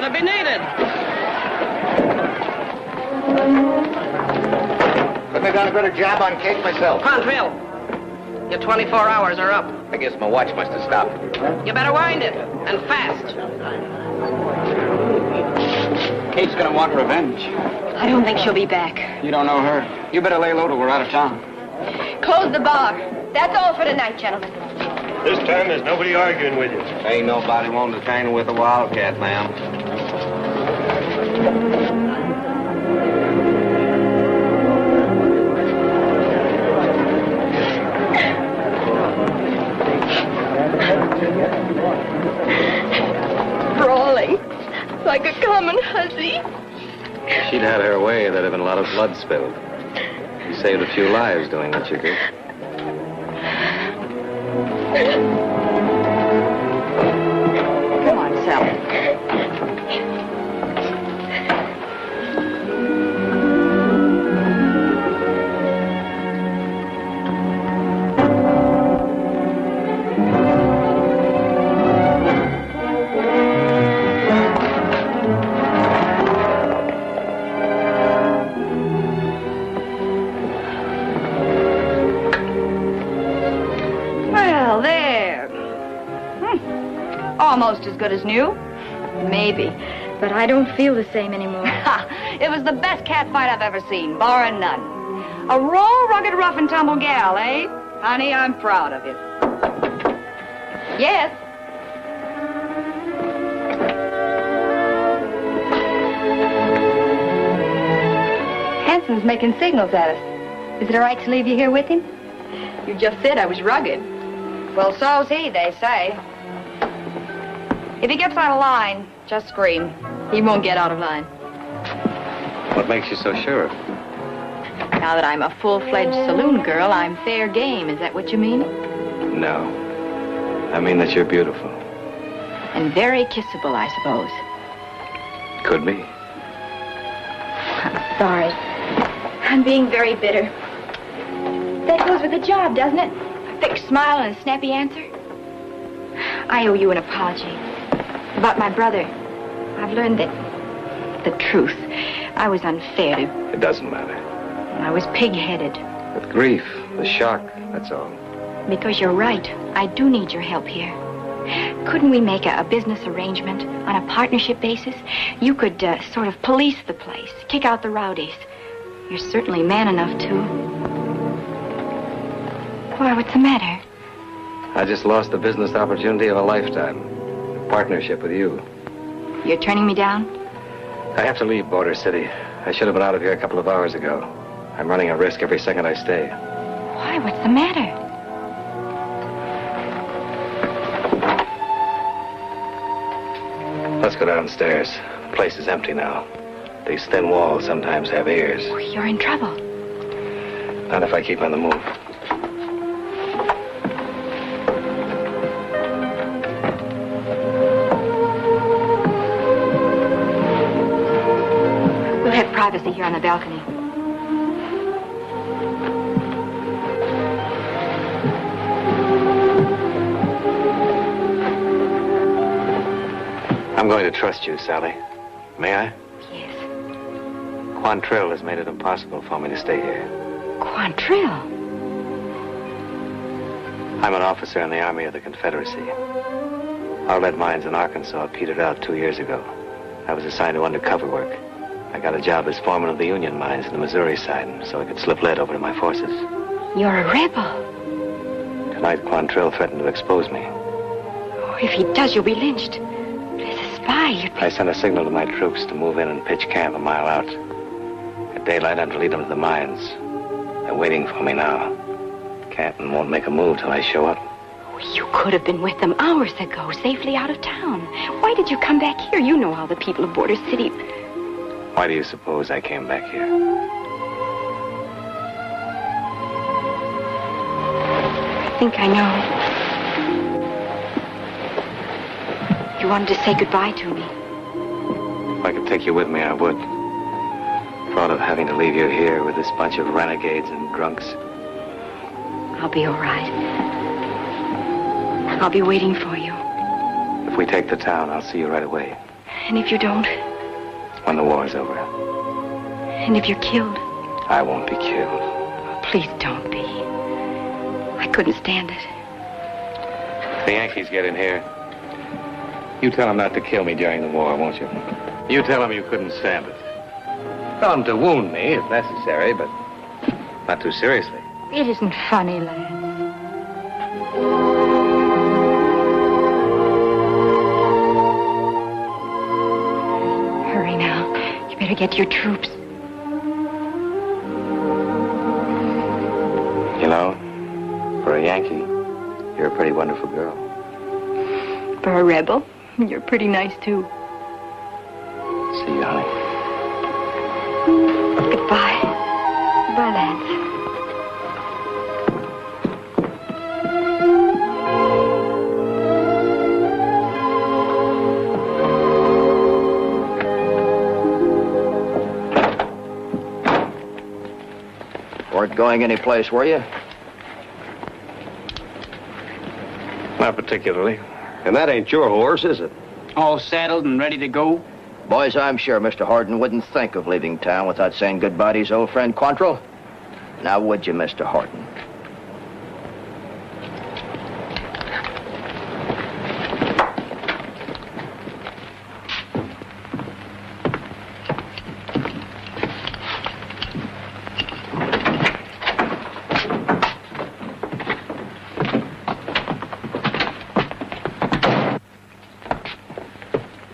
Speaker 6: going to be needed.
Speaker 10: Couldn't have done a better job on cake myself.
Speaker 6: Quantrill, your 24 hours are up.
Speaker 3: I guess my watch must have stopped.
Speaker 6: You better wind it, and fast.
Speaker 13: Kate's gonna want revenge.
Speaker 18: I don't think she'll be back.
Speaker 13: You don't know her. You better lay low till we're out of town.
Speaker 18: Close the bar. That's all for tonight, gentlemen.
Speaker 8: This time there's nobody arguing with you.
Speaker 17: Ain't nobody wanting to train with a wildcat, ma'am.
Speaker 5: Brawling like a common hussy.
Speaker 3: If she'd had her way, there'd have been a lot of blood spilled. You saved a few lives doing what you did.
Speaker 4: Come on, Sally. Well, there. Almost as good as new.
Speaker 18: Maybe, but I don't feel the same anymore.
Speaker 4: It was the best cat fight I've ever seen, barring none. A raw, rugged, rough and tumble gal, eh? Honey, I'm proud of you. Yes? Hanson's making signals at us. Is it all right to leave you here with him?
Speaker 18: You just said I was rugged.
Speaker 4: Well, so's he, they say. If he gets out of line, just scream.
Speaker 18: He won't get out of line.
Speaker 3: What makes you so sure?
Speaker 18: Now that I'm a full-fledged saloon girl, I'm fair game. Is that what you mean?
Speaker 3: No. I mean that you're beautiful.
Speaker 18: And very kissable, I suppose.
Speaker 3: Could be.
Speaker 18: I'm sorry. I'm being very bitter. That goes with the job, doesn't it? A fixed smile and a snappy answer. I owe you an apology. About my brother. I've learned that the truth. I was unfair to...
Speaker 3: It doesn't matter.
Speaker 18: I was pig-headed.
Speaker 3: The grief, the shock, that's all.
Speaker 18: Because you're right. I do need your help here. Couldn't we make a business arrangement on a partnership basis? You could sort of police the place, kick out the rowdies. You're certainly man enough to... Why, what's the matter?
Speaker 3: I just lost the business opportunity of a lifetime. A partnership with you.
Speaker 18: You're turning me down?
Speaker 3: I have to leave Border City. I should have been out of here a couple of hours ago. I'm running a risk every second I stay.
Speaker 18: Why, what's the matter?
Speaker 3: Let's go downstairs. The place is empty now. These thin walls sometimes have ears.
Speaker 18: Oh, you're in trouble.
Speaker 3: Not if I keep on the move.
Speaker 18: We'll have privacy here on the balcony.
Speaker 3: I'm going to trust you, Sally. May I?
Speaker 18: Yes.
Speaker 3: Quantrill has made it impossible for me to stay here.
Speaker 18: Quantrill?
Speaker 3: I'm an officer in the Army of the Confederacy. Our lead mines in Arkansas petered out 2 years ago. I was assigned to undercover work. I got a job as foreman of the Union mines in the Missouri side, so I could slip lead over to my forces.
Speaker 18: You're a rebel.
Speaker 3: Tonight, Quantrill threatened to expose me.
Speaker 18: Oh, if he does, you'll be lynched. But as a spy,
Speaker 3: I sent a signal to my troops to move in and pitch camp a mile out. At daylight, I'm to lead them to the mines. They're waiting for me now. Can't and won't make a move till I show up.
Speaker 18: Oh, you could have been with them hours ago, safely out of town. Why did you come back here? You know how the people of Border City...
Speaker 3: Why do you suppose I came back here?
Speaker 18: I think I know. You wanted to say goodbye to me.
Speaker 3: If I could take you with me, I would. Thought of having to leave you here with this bunch of renegades and drunks.
Speaker 18: I'll be all right. I'll be waiting for you.
Speaker 3: If we take the town, I'll see you right away.
Speaker 18: And if you don't?
Speaker 3: When the war's over.
Speaker 18: And if you're killed?
Speaker 3: I won't be killed.
Speaker 18: Please don't be. I couldn't stand it.
Speaker 3: If the Yankees get in here, you tell them not to kill me during the war, won't you? You tell them you couldn't stand it. Tell them to wound me if necessary, but not too seriously.
Speaker 18: It isn't funny, Lance. Hurry now. You better get your troops.
Speaker 3: You know, for a Yankee, you're a pretty wonderful girl.
Speaker 18: For a rebel, you're pretty nice, too.
Speaker 3: See you, honey.
Speaker 18: Goodbye. Goodbye, Lance.
Speaker 12: Weren't going anyplace, were you?
Speaker 3: Not particularly.
Speaker 9: And that ain't your horse, is it?
Speaker 11: All saddled and ready to go?
Speaker 12: Boys, I'm sure Mr. Horton wouldn't think of leaving town without saying goodbye to his old friend Quantrill. Now, would you, Mr. Horton?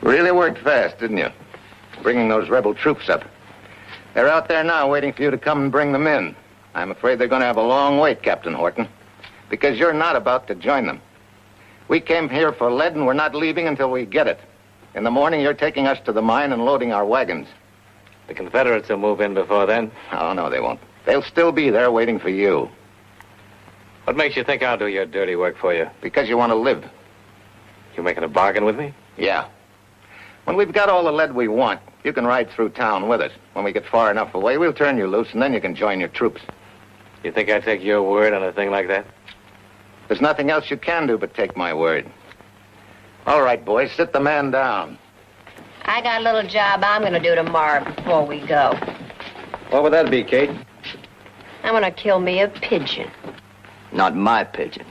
Speaker 10: Really worked fast, didn't you? Bringing those rebel troops up. They're out there now waiting for you to come and bring them in. I'm afraid they're going to have a long wait, Captain Horton, because you're not about to join them. We came here for lead and we're not leaving until we get it. In the morning, you're taking us to the mine and loading our wagons.
Speaker 3: The Confederates will move in before then.
Speaker 10: Oh, no, they won't. They'll still be there waiting for you.
Speaker 3: What makes you think I'll do your dirty work for you?
Speaker 10: Because you want to live.
Speaker 3: You making a bargain with me?
Speaker 10: Yeah. When we've got all the lead we want, you can ride through town with us. When we get far enough away, we'll turn you loose, and then you can join your troops.
Speaker 3: You think I'd take your word on a thing like that?
Speaker 10: There's nothing else you can do but take my word. All right, boys, sit the man down.
Speaker 2: I got a little job I'm going to do tomorrow before we go.
Speaker 12: What would that be, Kate?
Speaker 2: I'm going to kill me a pigeon.
Speaker 12: Not my pigeon.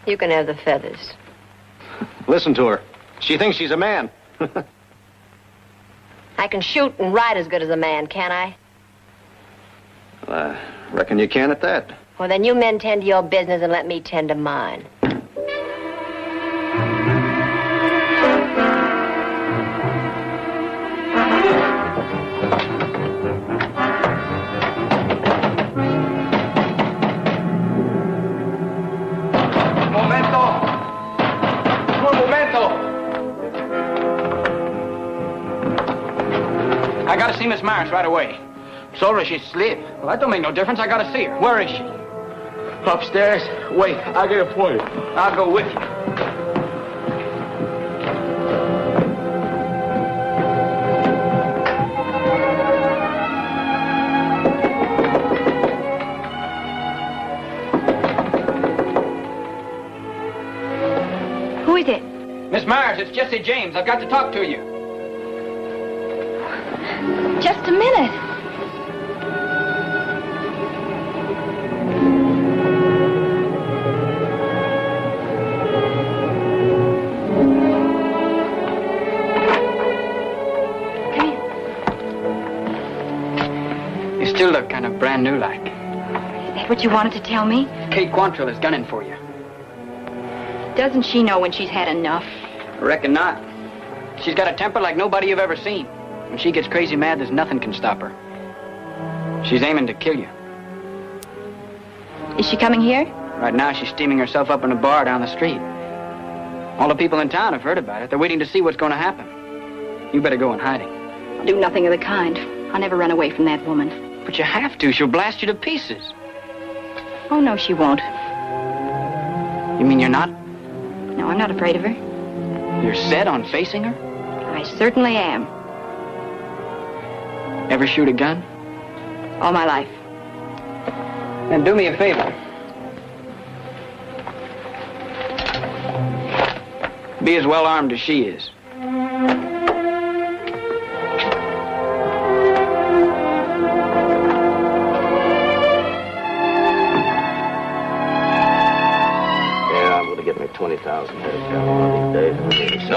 Speaker 2: You can have the feathers.
Speaker 12: Listen to her. She thinks she's a man.
Speaker 2: I can shoot and ride as good as a man, can't I?
Speaker 12: Well, I reckon you can at that.
Speaker 2: Well, then you men tend to your business and let me tend to mine.
Speaker 11: I gotta see Miss Marsh right away.
Speaker 12: Sorry, she's asleep.
Speaker 11: Well, that don't make no difference. I gotta see her. Where is she?
Speaker 12: Upstairs. Wait, I'll get a point.
Speaker 11: I'll go with you.
Speaker 18: Who is it?
Speaker 11: Miss Marsh, it's Jesse James. I've got to talk to you.
Speaker 18: Just a minute.
Speaker 11: You still look kind of brand new like.
Speaker 18: Is that what you wanted to tell me?
Speaker 11: Kate Quantrill is gunning for you.
Speaker 18: Doesn't she know when she's had enough?
Speaker 11: Reckon not. She's got a temper like nobody you've ever seen. When she gets crazy mad, there's nothing can stop her. She's aiming to kill you.
Speaker 18: Is she coming here?
Speaker 11: Right now, she's steaming herself up in a bar down the street. All the people in town have heard about it. They're waiting to see what's going to happen. You better go in hiding.
Speaker 18: I'll do nothing of the kind. I'll never run away from that woman.
Speaker 11: But you have to. She'll blast you to pieces.
Speaker 18: Oh, no, she won't.
Speaker 11: You mean you're not?
Speaker 18: No, I'm not afraid of her.
Speaker 11: You're set on facing her?
Speaker 18: I certainly am.
Speaker 11: Ever shoot a gun?
Speaker 18: All my life.
Speaker 11: Then do me a favor. Be as well armed as she is.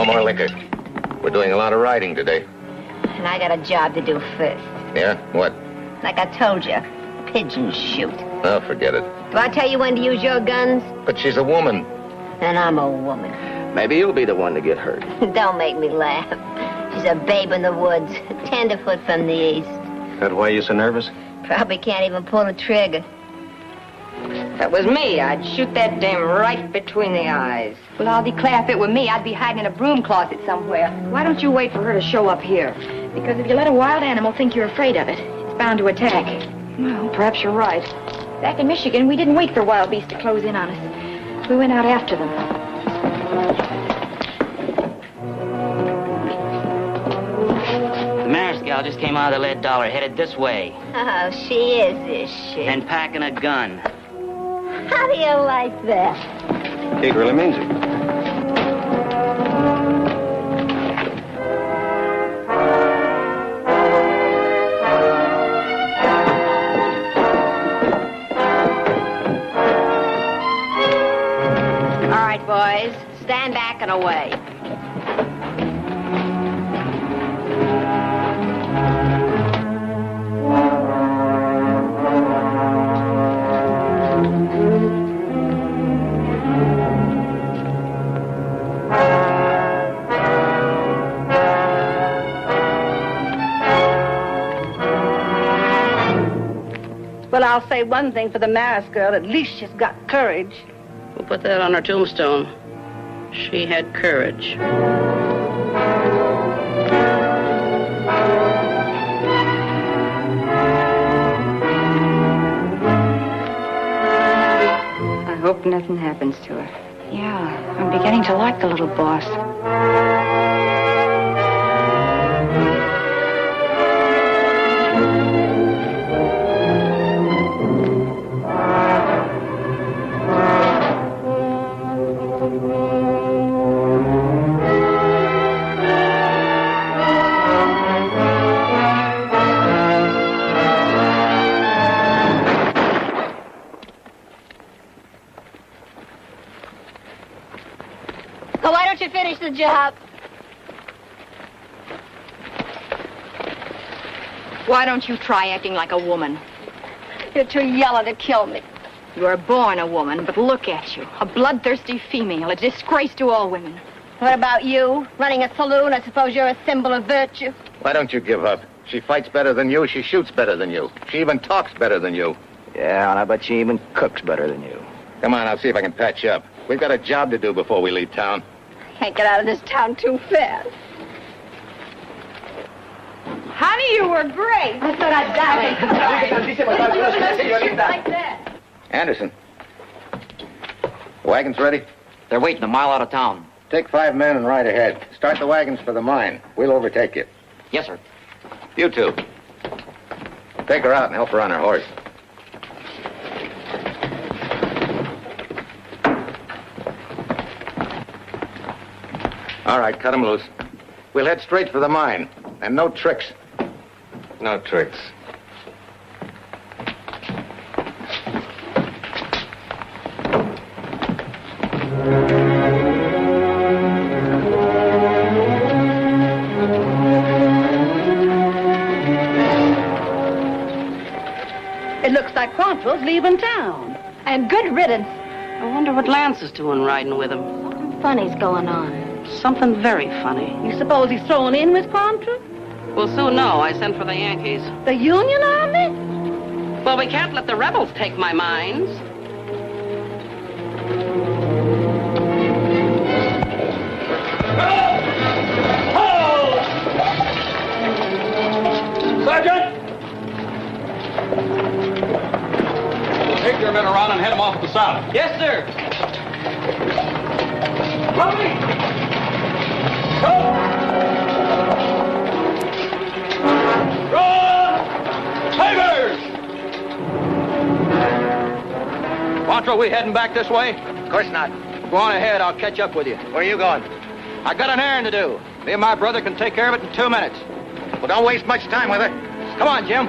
Speaker 10: more liquor. We're doing a lot of riding today.
Speaker 2: And I got a job to do first.
Speaker 10: Yeah? What?
Speaker 2: Like I told you, pigeon shoot.
Speaker 10: Oh, forget it.
Speaker 2: Do I tell you when to use your guns?
Speaker 10: But she's a woman.
Speaker 2: And I'm a woman.
Speaker 12: Maybe you'll be the one to get hurt.
Speaker 2: Don't make me laugh. She's a babe in the woods, tenderfoot from the east.
Speaker 3: That why you so nervous?
Speaker 2: Probably can't even pull a trigger.
Speaker 4: If it was me, I'd shoot that dame right between the eyes.
Speaker 18: Well, I'll declare if it were me, I'd be hiding in a broom closet somewhere. Why don't you wait for her to show up here? Because if you let a wild animal think you're afraid of it, it's bound to attack. Well, perhaps you're right. Back in Michigan, we didn't wait for wild beasts to close in on us. We went out after them.
Speaker 19: The mayor's gal just came out of the Lead Dollar, headed this way.
Speaker 2: Oh, she is she?
Speaker 19: And packing a gun.
Speaker 2: How do you like that?
Speaker 3: It really means it.
Speaker 6: All right, boys, stand back and away. Well, I'll say one thing for the Maris girl. At least she's got courage. We'll put that on her tombstone. She had courage.
Speaker 4: I hope nothing happens to her. Yeah, I'm beginning to like the little boss.
Speaker 2: Oh, why don't you finish the job?
Speaker 18: Why don't you try acting like a woman?
Speaker 2: You're too yellow to kill me.
Speaker 18: You were born a woman, but look at you. A bloodthirsty female, a disgrace to all women.
Speaker 2: What about you? Running a saloon, I suppose you're a symbol of virtue.
Speaker 10: Why don't you give up? She fights better than you. She shoots better than you. She even talks better than you.
Speaker 12: Yeah, and I bet she even cooks better than you.
Speaker 10: Come on, I'll see if I can patch you up. We've got a job to do before we leave town.
Speaker 2: Can't get out of this town too fast.
Speaker 4: Honey, you were great.
Speaker 2: I thought I'd die.
Speaker 4: Like that.
Speaker 10: Anderson. The wagons ready?
Speaker 11: They're waiting a mile out of town.
Speaker 10: Take 5 men and ride ahead. Start the wagons for the mine. We'll overtake you.
Speaker 11: Yes, sir.
Speaker 10: You two. Take her out and help her on her horse. All right, cut them loose. We'll head straight for the mine. And no tricks.
Speaker 3: No tricks.
Speaker 6: It looks like Quantrill's leaving town.
Speaker 2: And good riddance.
Speaker 6: I wonder what Lance is doing riding with him.
Speaker 2: Something funny's going on.
Speaker 6: Something very funny. You suppose he's thrown in with Quantrill? We'll soon know. I sent for the Yankees. The Union Army? Well, we can't let the rebels take my mines.
Speaker 9: Sergeant! Take your men around and head them off to the south.
Speaker 13: Yes, sir.
Speaker 9: Quantrill, we heading back this way?
Speaker 10: Of course not.
Speaker 9: Go on ahead. I'll catch up with you.
Speaker 10: Where are you going?
Speaker 9: I got an errand to do. Me and my brother can take care of it in 2 minutes.
Speaker 10: Well, don't waste much time with her.
Speaker 9: Come on, Jim.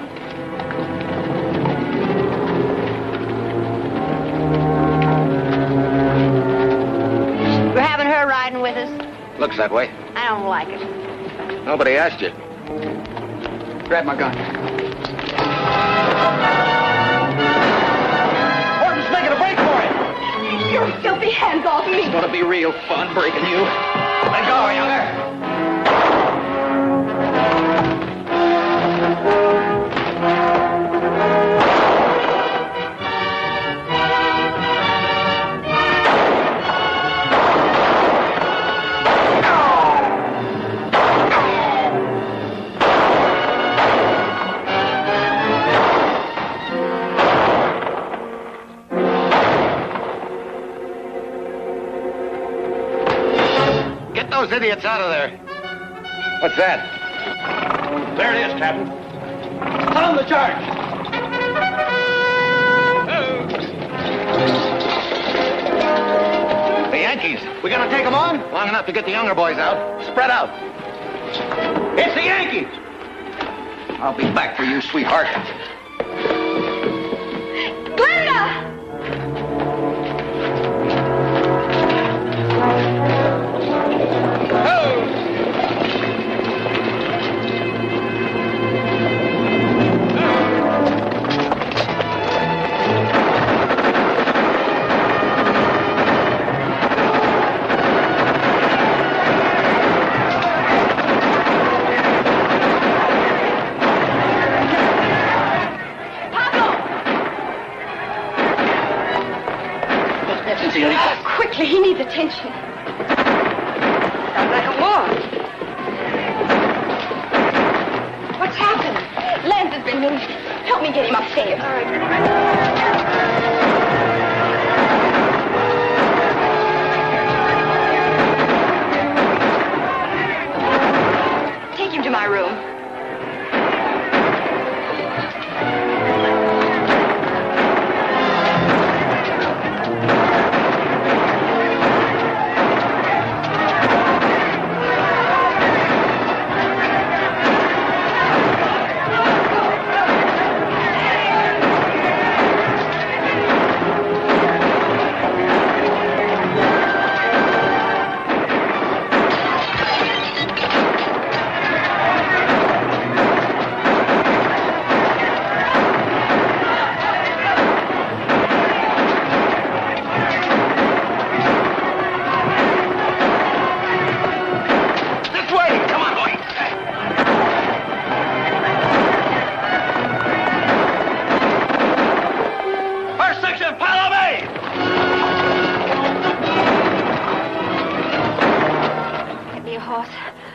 Speaker 2: We're having her riding with us.
Speaker 10: Looks that way.
Speaker 2: I don't like it.
Speaker 10: Nobody asked you.
Speaker 11: Grab my gun.
Speaker 14: Horton's making a break for it.
Speaker 5: Your filthy hands off me.
Speaker 11: It's gonna be real fun breaking you.
Speaker 14: Let go, younger.
Speaker 10: Get those idiots out of there. What's that?
Speaker 14: There it is, Captain. Tell him the charge.
Speaker 10: The Yankees. We gonna take them on? Long enough to get the younger boys out. Spread out.
Speaker 14: It's the Yankees.
Speaker 10: I'll be back for you, sweetheart.
Speaker 5: Glenda! Quickly, he needs attention.
Speaker 4: Sounds like a war.
Speaker 5: What's happened? Lance has been moved. Help me get him upstairs. All right. Take him to my room.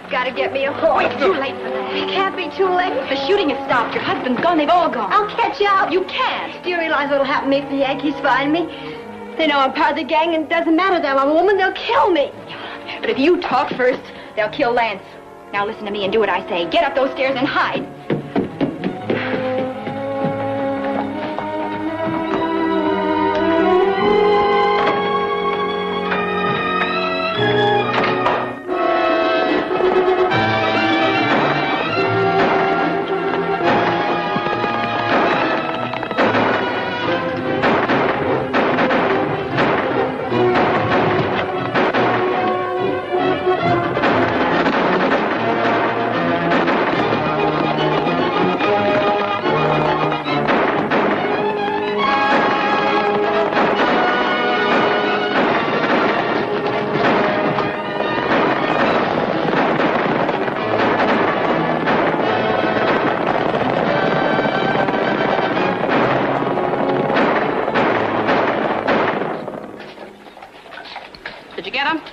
Speaker 18: Gotta get me a horse.
Speaker 5: It's too late for that.
Speaker 18: It can't be too late.
Speaker 5: The shooting has stopped. Your husband's gone. They've all gone.
Speaker 2: I'll catch up.
Speaker 5: You can't.
Speaker 2: Do you realize what'll happen to me if the Yankees find me? They know I'm part of the gang, and it doesn't matter that I'm a woman. They'll kill me.
Speaker 18: But if you talk first, they'll kill Lance. Now listen to me and do what I say. Get up those stairs and hide.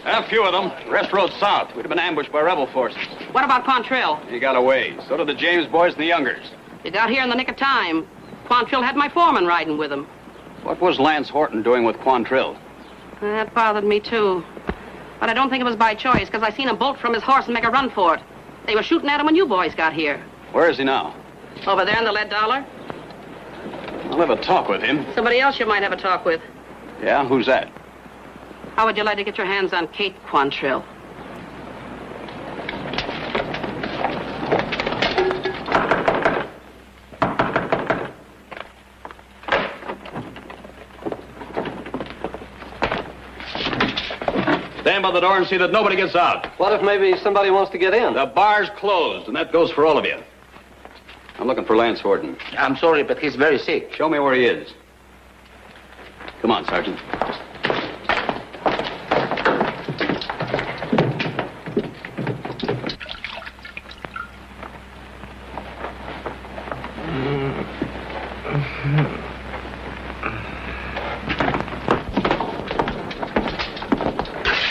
Speaker 9: A few of them. The rest rode south. We'd have been ambushed by rebel forces.
Speaker 6: What about Quantrill?
Speaker 9: He got away. So did the James boys and the Youngers.
Speaker 6: You got here in the nick of time. Quantrill had my foreman riding with him.
Speaker 9: What was Lance Horton doing with Quantrill?
Speaker 6: That bothered me, too. But I don't think it was by choice, because I seen him bolt from his horse and make a run for it. They were shooting at him when you boys got here.
Speaker 9: Where is he now?
Speaker 6: Over there in the Lead Dollar.
Speaker 9: I'll have a talk with him.
Speaker 6: Somebody else you might have a talk with.
Speaker 9: Yeah? Who's that?
Speaker 6: How would you like to get your hands on Kate Quantrill?
Speaker 9: Stand by the door and see that nobody gets out.
Speaker 20: What if maybe somebody wants to get in?
Speaker 9: The bar's closed, and that goes for all of you. I'm looking for Lance Horton.
Speaker 16: I'm sorry, but he's very sick.
Speaker 9: Show me where he is. Come on, Sergeant.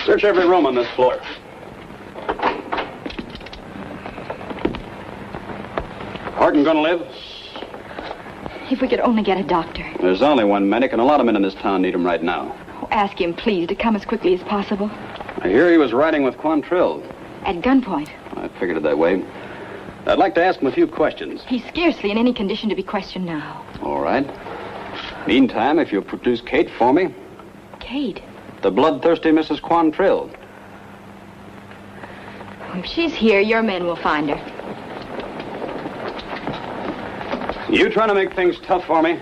Speaker 9: Search every room on this floor. Horton gonna live?
Speaker 18: If we could only get a doctor.
Speaker 9: There's only one medic, and a lot of men in this town need him right now.
Speaker 18: Oh, ask him, please, to come as quickly as possible.
Speaker 9: I hear he was riding with Quantrill.
Speaker 18: At gunpoint.
Speaker 9: I figured it that way. I'd like to ask him a few questions.
Speaker 18: He's scarcely in any condition to be questioned now.
Speaker 9: All right. Meantime, if you'll produce Kate for me.
Speaker 18: Kate?
Speaker 9: The bloodthirsty Mrs. Quantrill.
Speaker 18: If she's here, your men will find her.
Speaker 9: You trying to make things tough for me?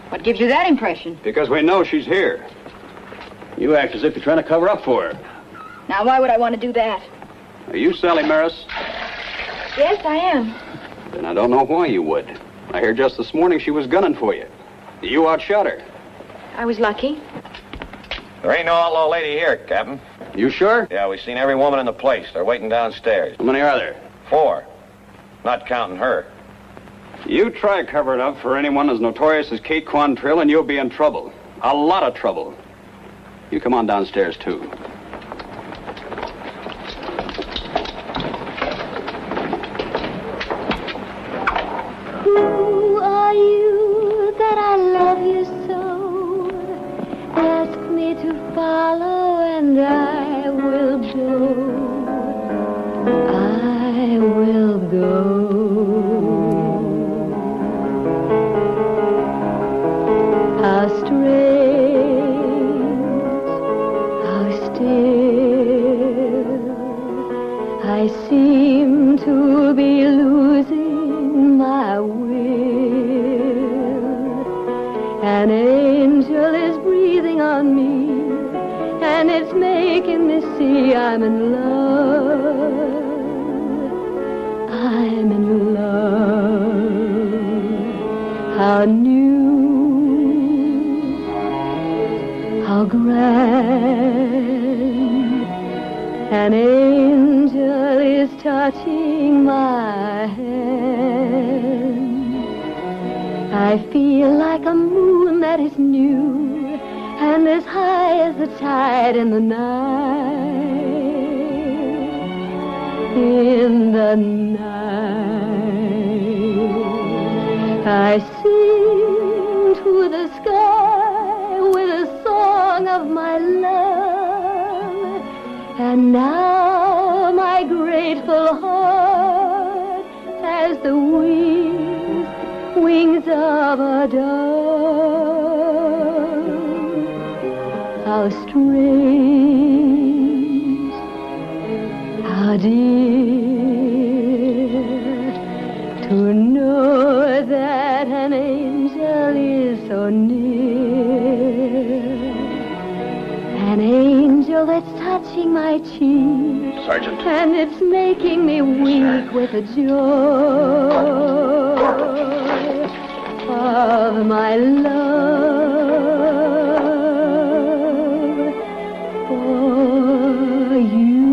Speaker 18: What gives you that impression?
Speaker 9: Because we know she's here. You act as if you're trying to cover up for her.
Speaker 18: Now, why would I want to do that?
Speaker 9: Are you Sally Maris?
Speaker 18: Yes, I am.
Speaker 9: Then I don't know why you would. I heard just this morning she was gunning for you. You outshot her.
Speaker 18: I was lucky.
Speaker 3: There ain't no outlaw lady here, Captain.
Speaker 9: You sure?
Speaker 3: Yeah, we've seen every woman in the place. They're waiting downstairs.
Speaker 9: How many are there?
Speaker 3: 4. Not counting her.
Speaker 9: You try covering up for anyone as notorious as Kate Quantrill, and you'll be in trouble. A lot of trouble. You come on downstairs, too.
Speaker 21: Who are you that I love you so? Ask me to follow and I will go. I will go. How strange, how still I seem to be losing my will. An angel is breathing on me, and it's making me see I'm in love. I'm in love. How new, how grand, an angel is touching my hand. I feel like a moon that is new and as high as the tide in the night. In the night, I sing to the sky with a song of my love, and now my grateful heart has the wings of a dove. How strange, how dear, to know that an angel is so near. An angel that's touching my cheek.
Speaker 9: Sergeant.
Speaker 21: And it's making me weak with the joy of my love for you.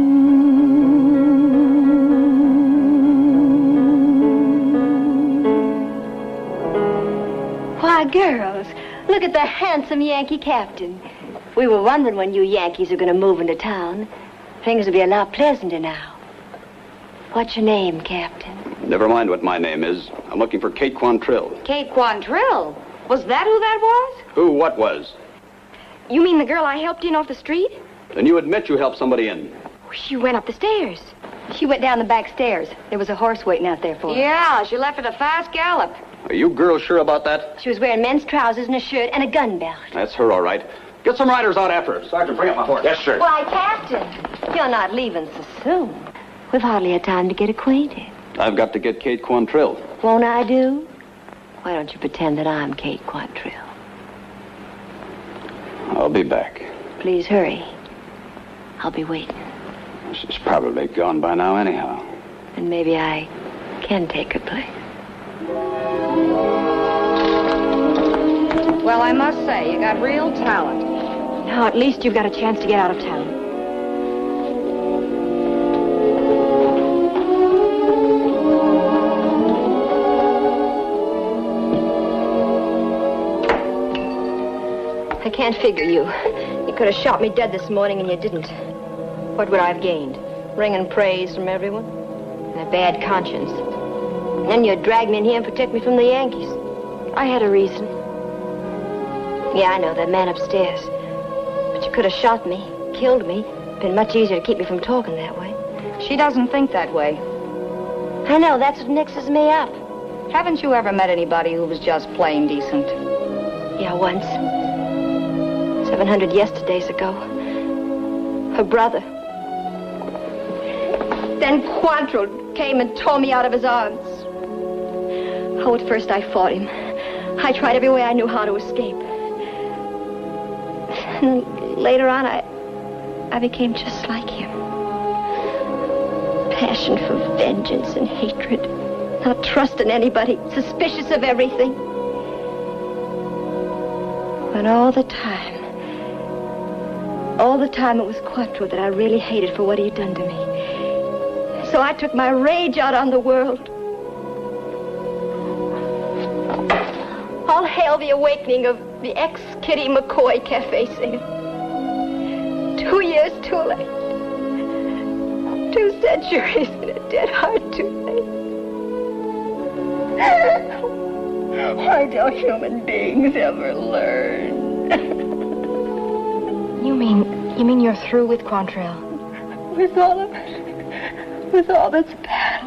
Speaker 2: Why, girls, look at the handsome Yankee captain. We were wondering when you Yankees are going to move into town. Things will be a lot pleasanter now. What's your name, Captain?
Speaker 9: Never mind what my name is. I'm looking for Kate Quantrill.
Speaker 18: Kate Quantrill? Was that who that was?
Speaker 9: Who, what was?
Speaker 18: You mean the girl I helped in off the street?
Speaker 9: Then you admit you helped somebody in.
Speaker 18: She went up the stairs.
Speaker 2: She went down the back stairs. There was a horse waiting out there for her.
Speaker 18: Yeah, she left at a fast gallop.
Speaker 9: Are you girls sure about that?
Speaker 2: She was wearing men's trousers and a shirt and a gun belt.
Speaker 9: That's her, all right. Get some riders out after her. Sergeant, bring up my horse. Yes, sir.
Speaker 2: Why, Captain, you're not leaving so soon. We've hardly had time to get acquainted.
Speaker 9: I've got to get Kate Quantrill.
Speaker 2: Won't I do? Why don't you pretend that I'm Kate Quantrill?
Speaker 9: I'll be back.
Speaker 2: Please hurry. I'll be waiting.
Speaker 9: She's probably gone by now anyhow.
Speaker 2: And maybe I can take her place.
Speaker 4: Well, I must say, you got real talent.
Speaker 5: Now, at least you've got a chance to get out of town. I can't figure you. You could have shot me dead this morning and you didn't. What would I have gained? Ring and praise from everyone? And a bad conscience. Then you'd drag me in here and protect me from the Yankees. I had a reason. Yeah, I know, that man upstairs. But you could have shot me, killed me. Been much easier to keep me from talking that way.
Speaker 4: She doesn't think that way.
Speaker 2: I know, that's what mixes me up.
Speaker 4: Haven't you ever met anybody who was just plain decent?
Speaker 2: Yeah, once. 700 yesterdays ago. Her brother.
Speaker 5: Then Quantrill came and tore me out of his arms. Oh, at first I fought him. I tried every way I knew how to escape. And later on, I became just like him. Passion for vengeance and hatred. Not trusting anybody, suspicious of everything. But all the time it was Quantrill that I really hated for what he'd done to me. So I took my rage out on the world. All hail the awakening of the ex-Kitty McCoy cafe singer. 2 years too late. 2 centuries and a dead heart too late. Why don't human beings ever learn? You mean you're through with Quantrill? With all of it. With all that's past.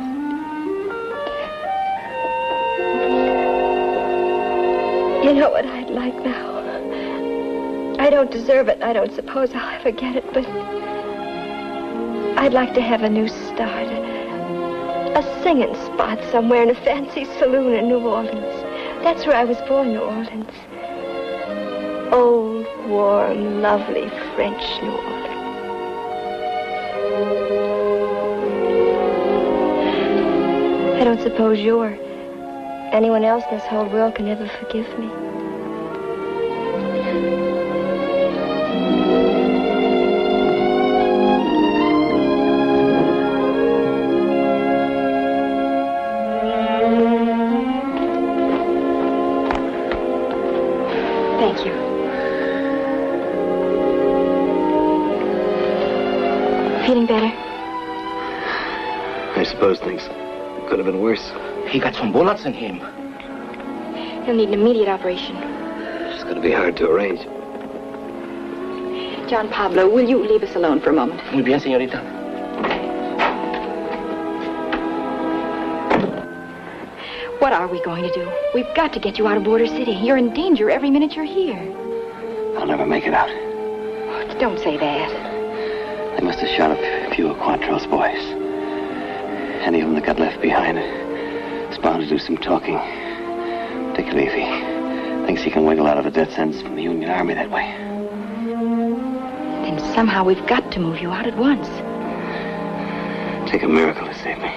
Speaker 5: You know what I'd like now? I don't deserve it. I don't suppose I'll ever get it, but I'd like to have a new start. A singing spot somewhere in a fancy saloon in New Orleans. That's where I was born, New Orleans. Old, warm, lovely French New Orleans. I don't suppose you or anyone else in this whole world can ever forgive me. Thank you. Feeling better?
Speaker 17: I suppose things could have been worse.
Speaker 16: He got some bullets in him.
Speaker 5: He'll need an immediate operation.
Speaker 17: It's going to be hard to arrange.
Speaker 5: John Pablo, will you leave us alone for a moment?
Speaker 16: Muy bien, señorita.
Speaker 5: What are we going to do? We've got to get you out of Border City. You're in danger every minute you're here.
Speaker 17: I'll never make it out.
Speaker 5: Oh, don't say that.
Speaker 17: They must have shot a few of Quantrill's boys. Any of them that got left behind is bound to do some talking. Particularly if he thinks he can wiggle out of a death sentence from the Union Army that way.
Speaker 5: Then somehow we've got to move you out at once.
Speaker 17: Take a miracle to save me.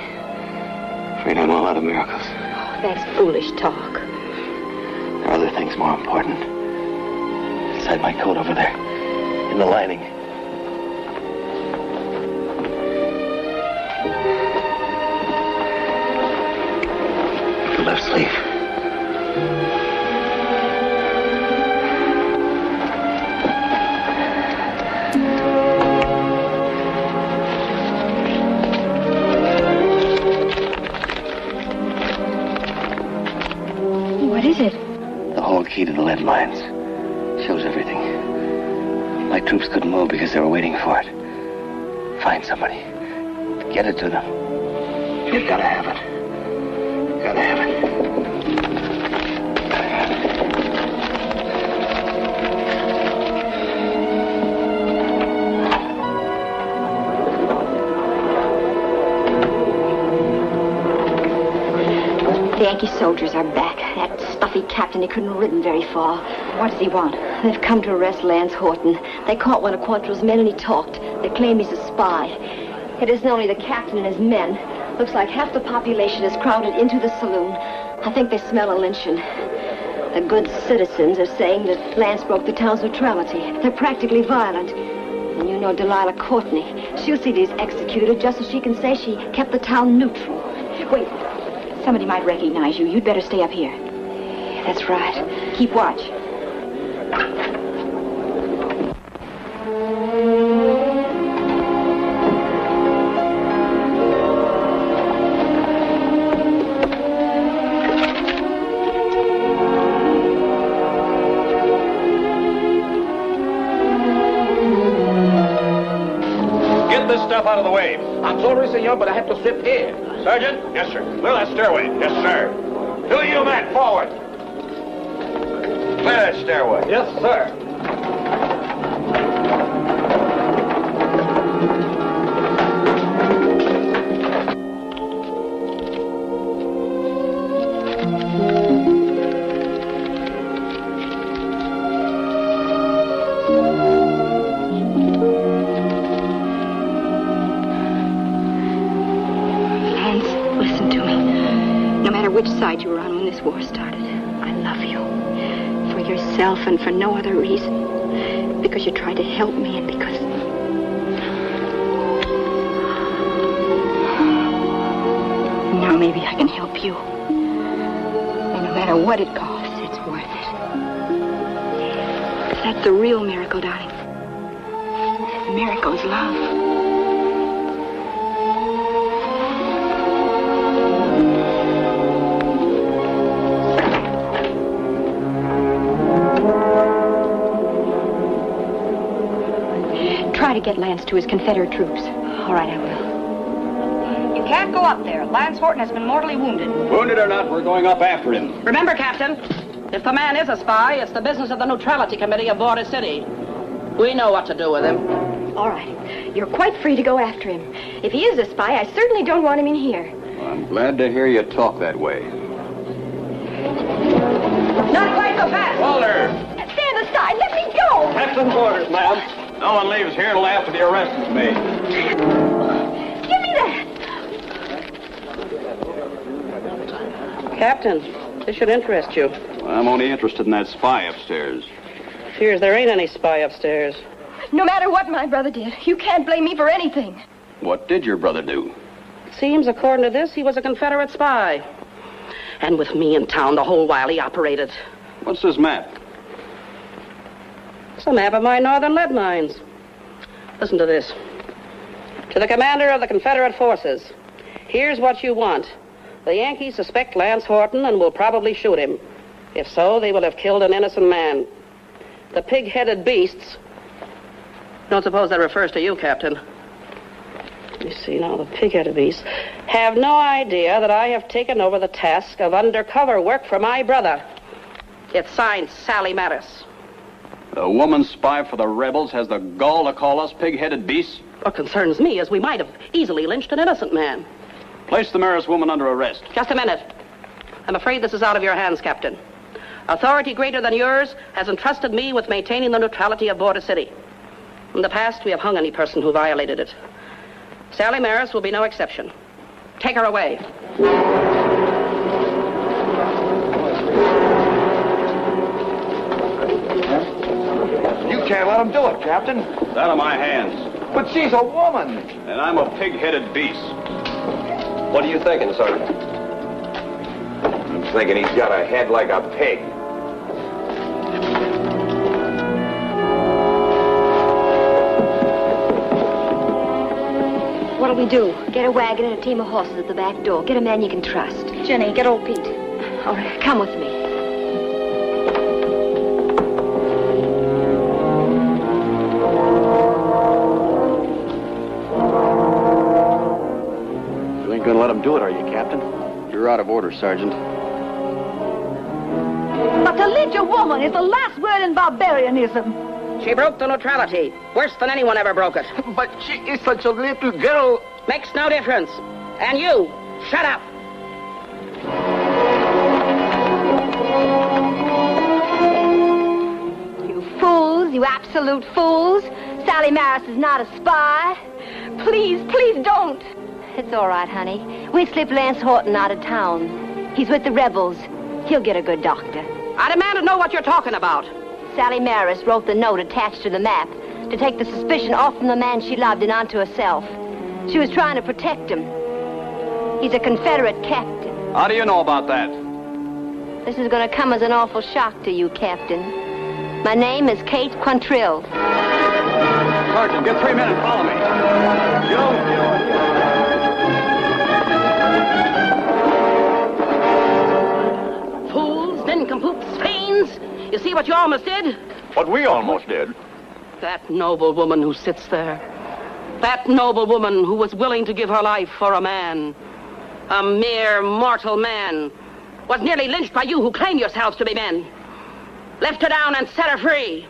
Speaker 17: Afraid I'm all out of miracles.
Speaker 5: Oh, that's foolish talk.
Speaker 17: There are other things more important. Inside my coat over there, in the lining. The left sleeve.
Speaker 5: What is it?
Speaker 17: The whole key to the lead mines. Shows everything. My troops couldn't move because they were waiting for it. Find somebody. Get it to them. You've got to have it. Got to have it.
Speaker 5: The Yankee soldiers are back. That stuffy captain, he couldn't have ridden very far.
Speaker 18: What does he want?
Speaker 5: They've come to arrest Lance Horton. They caught one of Quantrill's men and he talked. They claim he's a spy. It isn't only the captain and his men. Looks like half the population is crowded into the saloon. I think they smell a lynching. The good citizens are saying that Lance broke the town's neutrality. They're practically violent. And you know Delilah Courtney. She'll see these executed just so she can say she kept the town neutral.
Speaker 18: Wait. Somebody might recognize you. You'd better stay up here.
Speaker 5: That's right.
Speaker 18: Keep watch.
Speaker 9: Out of the way.
Speaker 16: I'm sorry, senor, but I have to sit here.
Speaker 9: Sergeant? Yes, sir. Clear that stairway. Yes, sir. Do you, men, forward. Clear that stairway.
Speaker 16: Yes, sir.
Speaker 18: You were on when this war started. I love you. For yourself and for no other reason. Because you tried to help me and because... Now maybe I can help you. And no matter what it costs, it's worth it. That's the real miracle, darling. The miracle is love. Try to get Lance to his Confederate troops.
Speaker 5: All right, I will.
Speaker 4: You can't go up there. Lance Horton has been mortally wounded.
Speaker 9: Wounded or not, we're going up after him.
Speaker 6: Remember, Captain, if the man is a spy, it's the business of the Neutrality Committee of Border City. We know what to do with him.
Speaker 5: All right. You're quite free to go after him. If he is a spy, I certainly don't want him in here.
Speaker 9: Well, I'm glad to hear you talk that way.
Speaker 4: Not quite so fast.
Speaker 9: Walter!
Speaker 5: Stand aside. Let me go.
Speaker 9: Captain's orders, ma'am. No one leaves here till after the arrest is made.
Speaker 5: Give me that.
Speaker 6: Captain, this should interest you.
Speaker 9: Well, I'm only interested in that spy upstairs.
Speaker 6: Fears there ain't any spy upstairs.
Speaker 5: No matter what my brother did, you can't blame me for anything.
Speaker 9: What did your brother do?
Speaker 6: Seems, according to this, he was a Confederate spy. And with me in town the whole while he operated.
Speaker 9: What's this map?
Speaker 6: It's a map of my northern lead mines. Listen to this. To the commander of the Confederate forces, here's what you want. The Yankees suspect Lance Horton and will probably shoot him. If so, they will have killed an innocent man. The pig-headed beasts... Don't suppose that refers to you, Captain. Let me see now, the pig-headed beasts have no idea that I have taken over the task of undercover work for my brother. It's signed Sally Mattis.
Speaker 9: A woman spy for the rebels has the gall to call us pig-headed beasts?
Speaker 6: What concerns me is we might have easily lynched an innocent man.
Speaker 9: Place the Maris woman under arrest.
Speaker 6: Just a minute. I'm afraid this is out of your hands, Captain. Authority greater than yours has entrusted me with maintaining the neutrality of Border City. In the past, we have hung any person who violated it. Sally Maris will be no exception. Take her away.
Speaker 9: You can't let him do it, Captain. It's out of my hands.
Speaker 20: But she's a woman.
Speaker 9: And I'm a pig-headed beast.
Speaker 15: What are you thinking, Sergeant?
Speaker 3: I'm thinking he's got a head like a pig.
Speaker 5: What'll we do? Get a wagon and a team of horses at the back door. Get a man you can trust.
Speaker 18: Jenny, get old Pete.
Speaker 5: All right, come with me.
Speaker 9: You ain't gonna let him do it, are you, Captain? You're out of order, Sergeant.
Speaker 21: But to lynch a woman is the last word in barbarianism.
Speaker 6: She broke the neutrality. Worse than anyone ever broke it.
Speaker 16: But she is such a little girl.
Speaker 6: Makes no difference. And you, shut up.
Speaker 2: absolute fools. Sally Maris is not a spy.
Speaker 18: Please, please don't.
Speaker 2: It's all right, honey. We slipped Lance Horton out of town. He's with the rebels. He'll get a good doctor.
Speaker 6: I demand to know what you're talking about.
Speaker 2: Sally Maris wrote the note attached to the map to take the suspicion off from the man she loved and onto herself. She was trying to protect him. He's a Confederate captain.
Speaker 9: How do you know about that?
Speaker 2: This is going to come as an awful shock to you, Captain. My name is Kate Quantrill.
Speaker 9: Sergeant, get 3 men and follow me.
Speaker 6: Fools, nincompoops, fiends. You see what you almost did?
Speaker 9: What we almost did?
Speaker 6: That noble woman who sits there. That noble woman who was willing to give her life for a man. A mere mortal man. Was nearly lynched by you who claim yourselves to be men. Lift her down and set her free.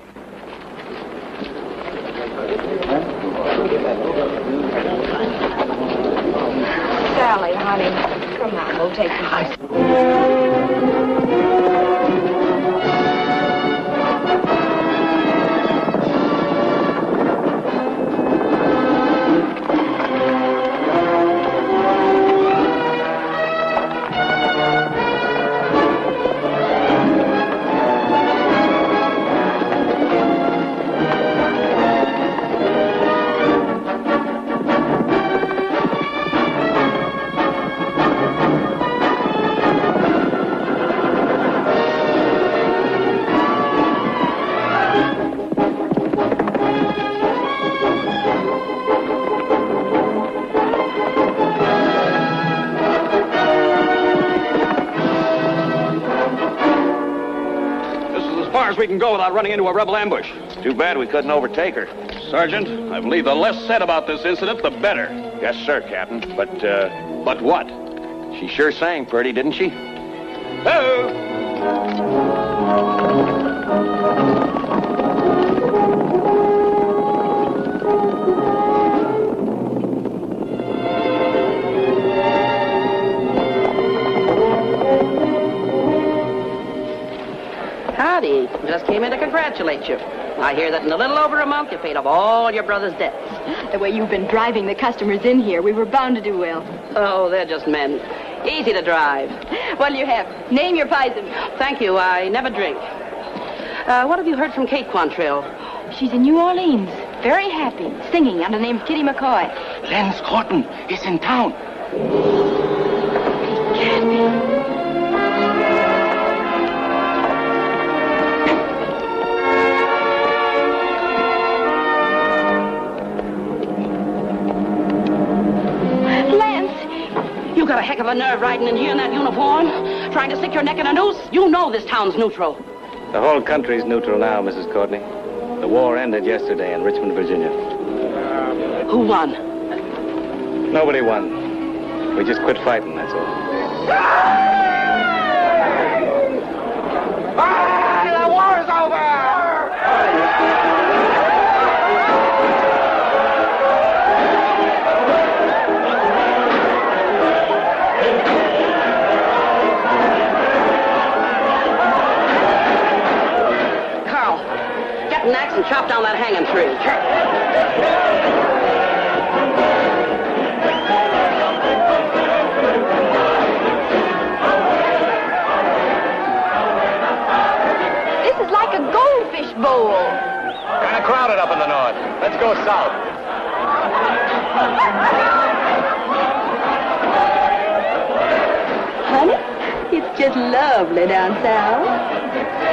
Speaker 18: Sally, honey, come on, we'll take the ice.
Speaker 9: We can go without running into a rebel ambush.
Speaker 3: Too bad we couldn't overtake her.
Speaker 9: Sergeant, I believe the less said about this incident, the better.
Speaker 3: Yes, sir, Captain.
Speaker 9: But what?
Speaker 3: She sure sang pretty, didn't she?
Speaker 9: Oh!
Speaker 6: Howdy. Just came in to congratulate you. I hear that in a little over a month you paid off all your brother's debts.
Speaker 18: The way you've been driving the customers in here, we were bound to do well.
Speaker 6: Oh, they're just men. Easy to drive.
Speaker 18: What'll you have? Name your poison.
Speaker 6: Thank you. I never drink. What have you heard from Kate Quantrill?
Speaker 18: She's in New Orleans. Very happy. Singing under the name of Kitty McCoy.
Speaker 16: Lance Horton is in town.
Speaker 18: He can't be.
Speaker 6: You got a heck of a nerve riding in here in that uniform, trying to stick your neck in a noose. You know this town's neutral.
Speaker 3: The whole country's neutral now, Mrs. Courtney. The war ended yesterday in Richmond, Virginia.
Speaker 6: Who won?
Speaker 3: Nobody won. We just quit fighting, that's all.
Speaker 14: The war's over!
Speaker 6: An axe and chop down that hanging tree.
Speaker 18: This is like a goldfish bowl.
Speaker 3: Kind of crowded up in the north. Let's go south.
Speaker 18: Honey, it's just lovely down south.